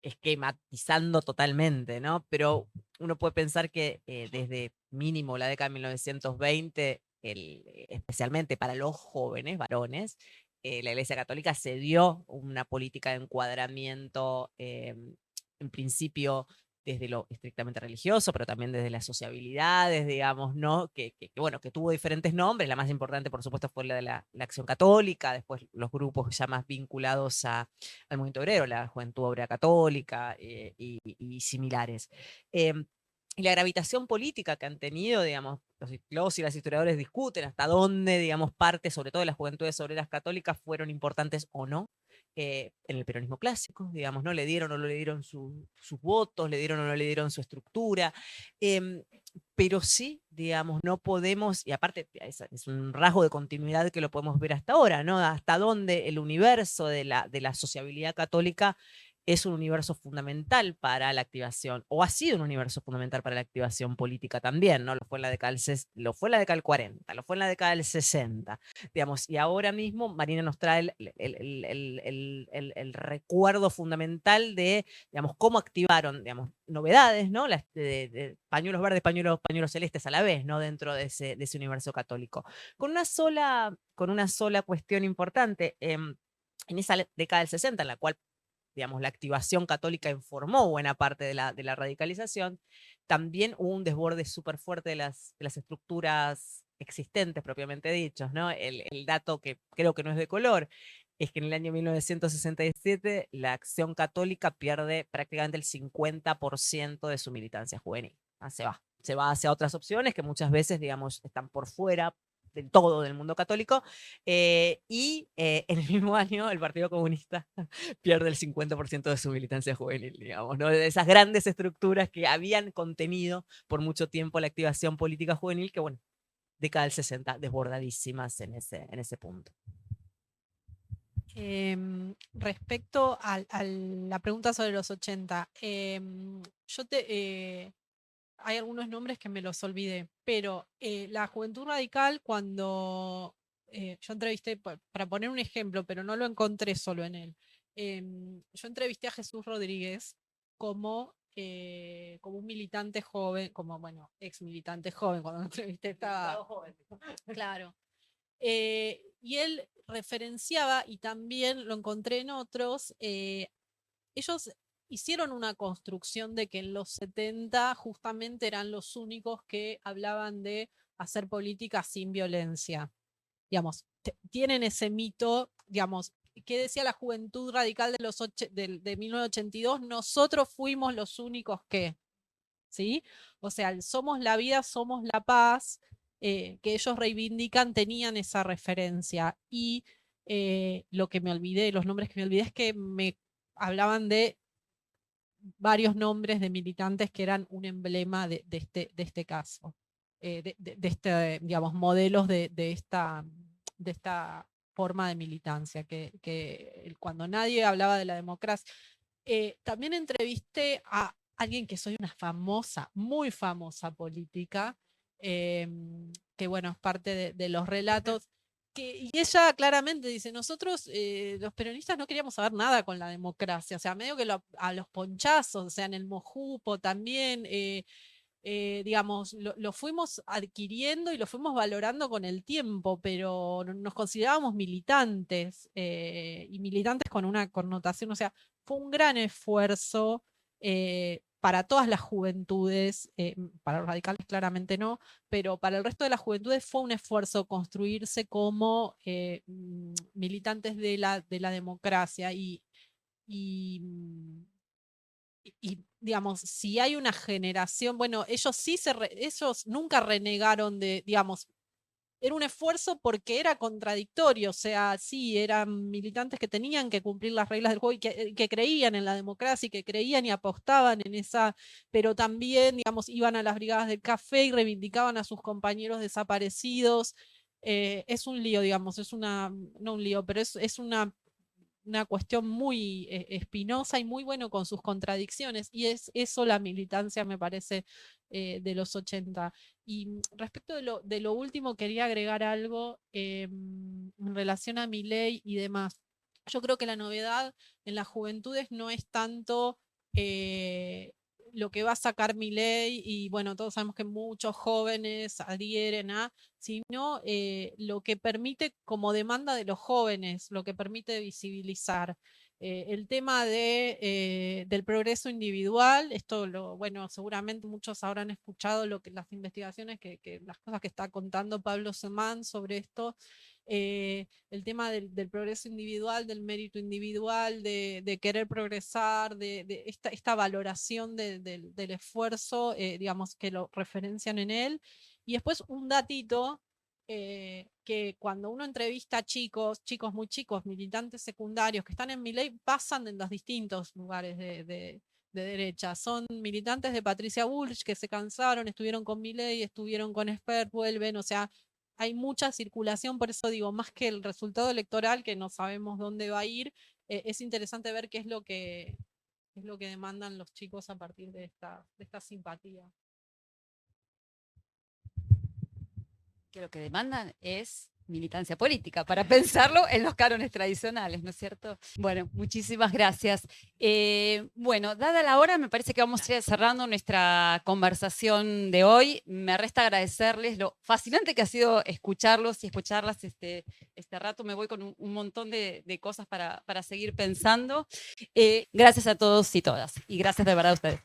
esquematizando totalmente, ¿no? Pero uno puede pensar que desde mínimo la década de 1920, especialmente para los jóvenes varones, la Iglesia Católica se dio una política de encuadramiento, en principio desde lo estrictamente religioso, pero también desde las sociabilidades, digamos, ¿no? Bueno, que tuvo diferentes nombres. La más importante, por supuesto, fue la de la Acción Católica, después los grupos ya más vinculados al movimiento obrero, la Juventud Obrera Católica y similares. Y la gravitación política que han tenido, digamos, los filólogos y los historiadores discuten hasta dónde, digamos, parte, sobre todo de las juventudes obreras católicas, fueron importantes o no en el peronismo clásico, digamos, ¿no? Le dieron o no le dieron sus votos, le dieron o no le dieron su estructura, pero sí, digamos, no podemos, y aparte es un rasgo de continuidad que lo podemos ver hasta ahora, ¿no? Hasta dónde el universo de la sociabilidad católica es un universo fundamental para la activación, o ha sido un universo fundamental para la activación política también, ¿no? Lo fue en la década del 40, lo fue en la década del 60, digamos, y ahora mismo Marina nos trae el recuerdo fundamental de, digamos, cómo activaron, digamos, novedades, ¿no? De pañuelos verdes, pañuelos celestes a la vez, ¿no? Dentro de ese universo católico. Con una sola cuestión importante, en esa década del 60, en la cual, digamos, la activación católica informó buena parte de la radicalización, también hubo un desborde súper fuerte de las estructuras existentes, propiamente dichos, ¿no? El dato que creo que no es de color es que en el año 1967 la Acción Católica pierde prácticamente el 50% de su militancia juvenil. Se va. se va hacia otras opciones que muchas veces, digamos, están por fuera del todo del mundo católico, y en el mismo año el Partido Comunista pierde el 50% de su militancia juvenil, digamos, ¿no? De esas grandes estructuras que habían contenido por mucho tiempo la activación política juvenil, que bueno, década del 60, desbordadísimas en ese punto. Respecto a la pregunta sobre los 80, hay algunos nombres que me los olvidé, pero la Juventud Radical, cuando yo entrevisté, para poner un ejemplo, pero no lo encontré solo en él, yo entrevisté a Jesús Rodríguez como un militante joven, como, bueno, ex militante joven, cuando lo entrevisté estaba joven. Claro. Y él referenciaba, y también lo encontré en otros, ellos hicieron una construcción de que en los 70 justamente eran los únicos que hablaban de hacer política sin violencia. Digamos, tienen ese mito, digamos, ¿qué decía la Juventud Radical de 1982? Nosotros fuimos los únicos que, ¿sí? O sea, el somos la vida, somos la paz, que ellos reivindican, tenían esa referencia. Y lo que me olvidé, los nombres que me olvidé, es que me hablaban de varios nombres de militantes que eran un emblema de este caso, digamos, modelos de esta forma de militancia, que cuando nadie hablaba de la democracia. También entrevisté a alguien que soy una famosa, muy famosa política, que bueno, es parte de los relatos. Y ella claramente dice, nosotros los peronistas no queríamos saber nada con la democracia, o sea, medio que a los ponchazos, o sea, en el Mojupo también, digamos, lo fuimos adquiriendo y lo fuimos valorando con el tiempo, pero nos considerábamos militantes, y militantes con una connotación, o sea, fue un gran esfuerzo para todas las juventudes, para los radicales claramente no, pero para el resto de las juventudes fue un esfuerzo construirse como militantes de la democracia y, digamos, si hay una generación, bueno, ellos sí ellos nunca renegaron de, digamos, era un esfuerzo porque era contradictorio, o sea, sí, eran militantes que tenían que cumplir las reglas del juego y que creían en la democracia y que creían y apostaban en esa, pero también, digamos, iban a las brigadas del café y reivindicaban a sus compañeros desaparecidos. Es un lío, digamos, no un lío, pero es una cuestión muy espinosa y muy bueno con sus contradicciones, y es eso la militancia, me parece, de los 80. Y respecto de lo último, quería agregar algo en relación a Milei y demás. Yo creo que la novedad en las juventudes no es tanto lo que va a sacar Milei, y bueno, todos sabemos que muchos jóvenes adhieren a, sino lo que permite como demanda de los jóvenes, lo que permite visibilizar. El tema del progreso individual, bueno, seguramente muchos habrán escuchado las investigaciones, las cosas que está contando Pablo Semán sobre esto. El tema del progreso individual, del mérito individual, de querer progresar, de esta valoración del esfuerzo, digamos, que lo referencian en él. Y después un datito, que cuando uno entrevista a chicos muy chicos, militantes secundarios que están en Milei, pasan en los distintos lugares de derecha. Son militantes de Patricia Bullrich que se cansaron, estuvieron con Milei, estuvieron con Espert, vuelven, o sea, hay mucha circulación. Por eso digo, más que el resultado electoral, que no sabemos dónde va a ir, es interesante ver qué es lo que demandan los chicos a partir de esta simpatía. Que lo que demandan es militancia política, para pensarlo en los cánones tradicionales, ¿no es cierto? Bueno, muchísimas gracias. Bueno, dada la hora, me parece que vamos a ir cerrando nuestra conversación de hoy. Me resta agradecerles lo fascinante que ha sido escucharlos y escucharlas este rato. Me voy con un montón de cosas para seguir pensando. Gracias a todos y todas, y gracias de verdad a ustedes.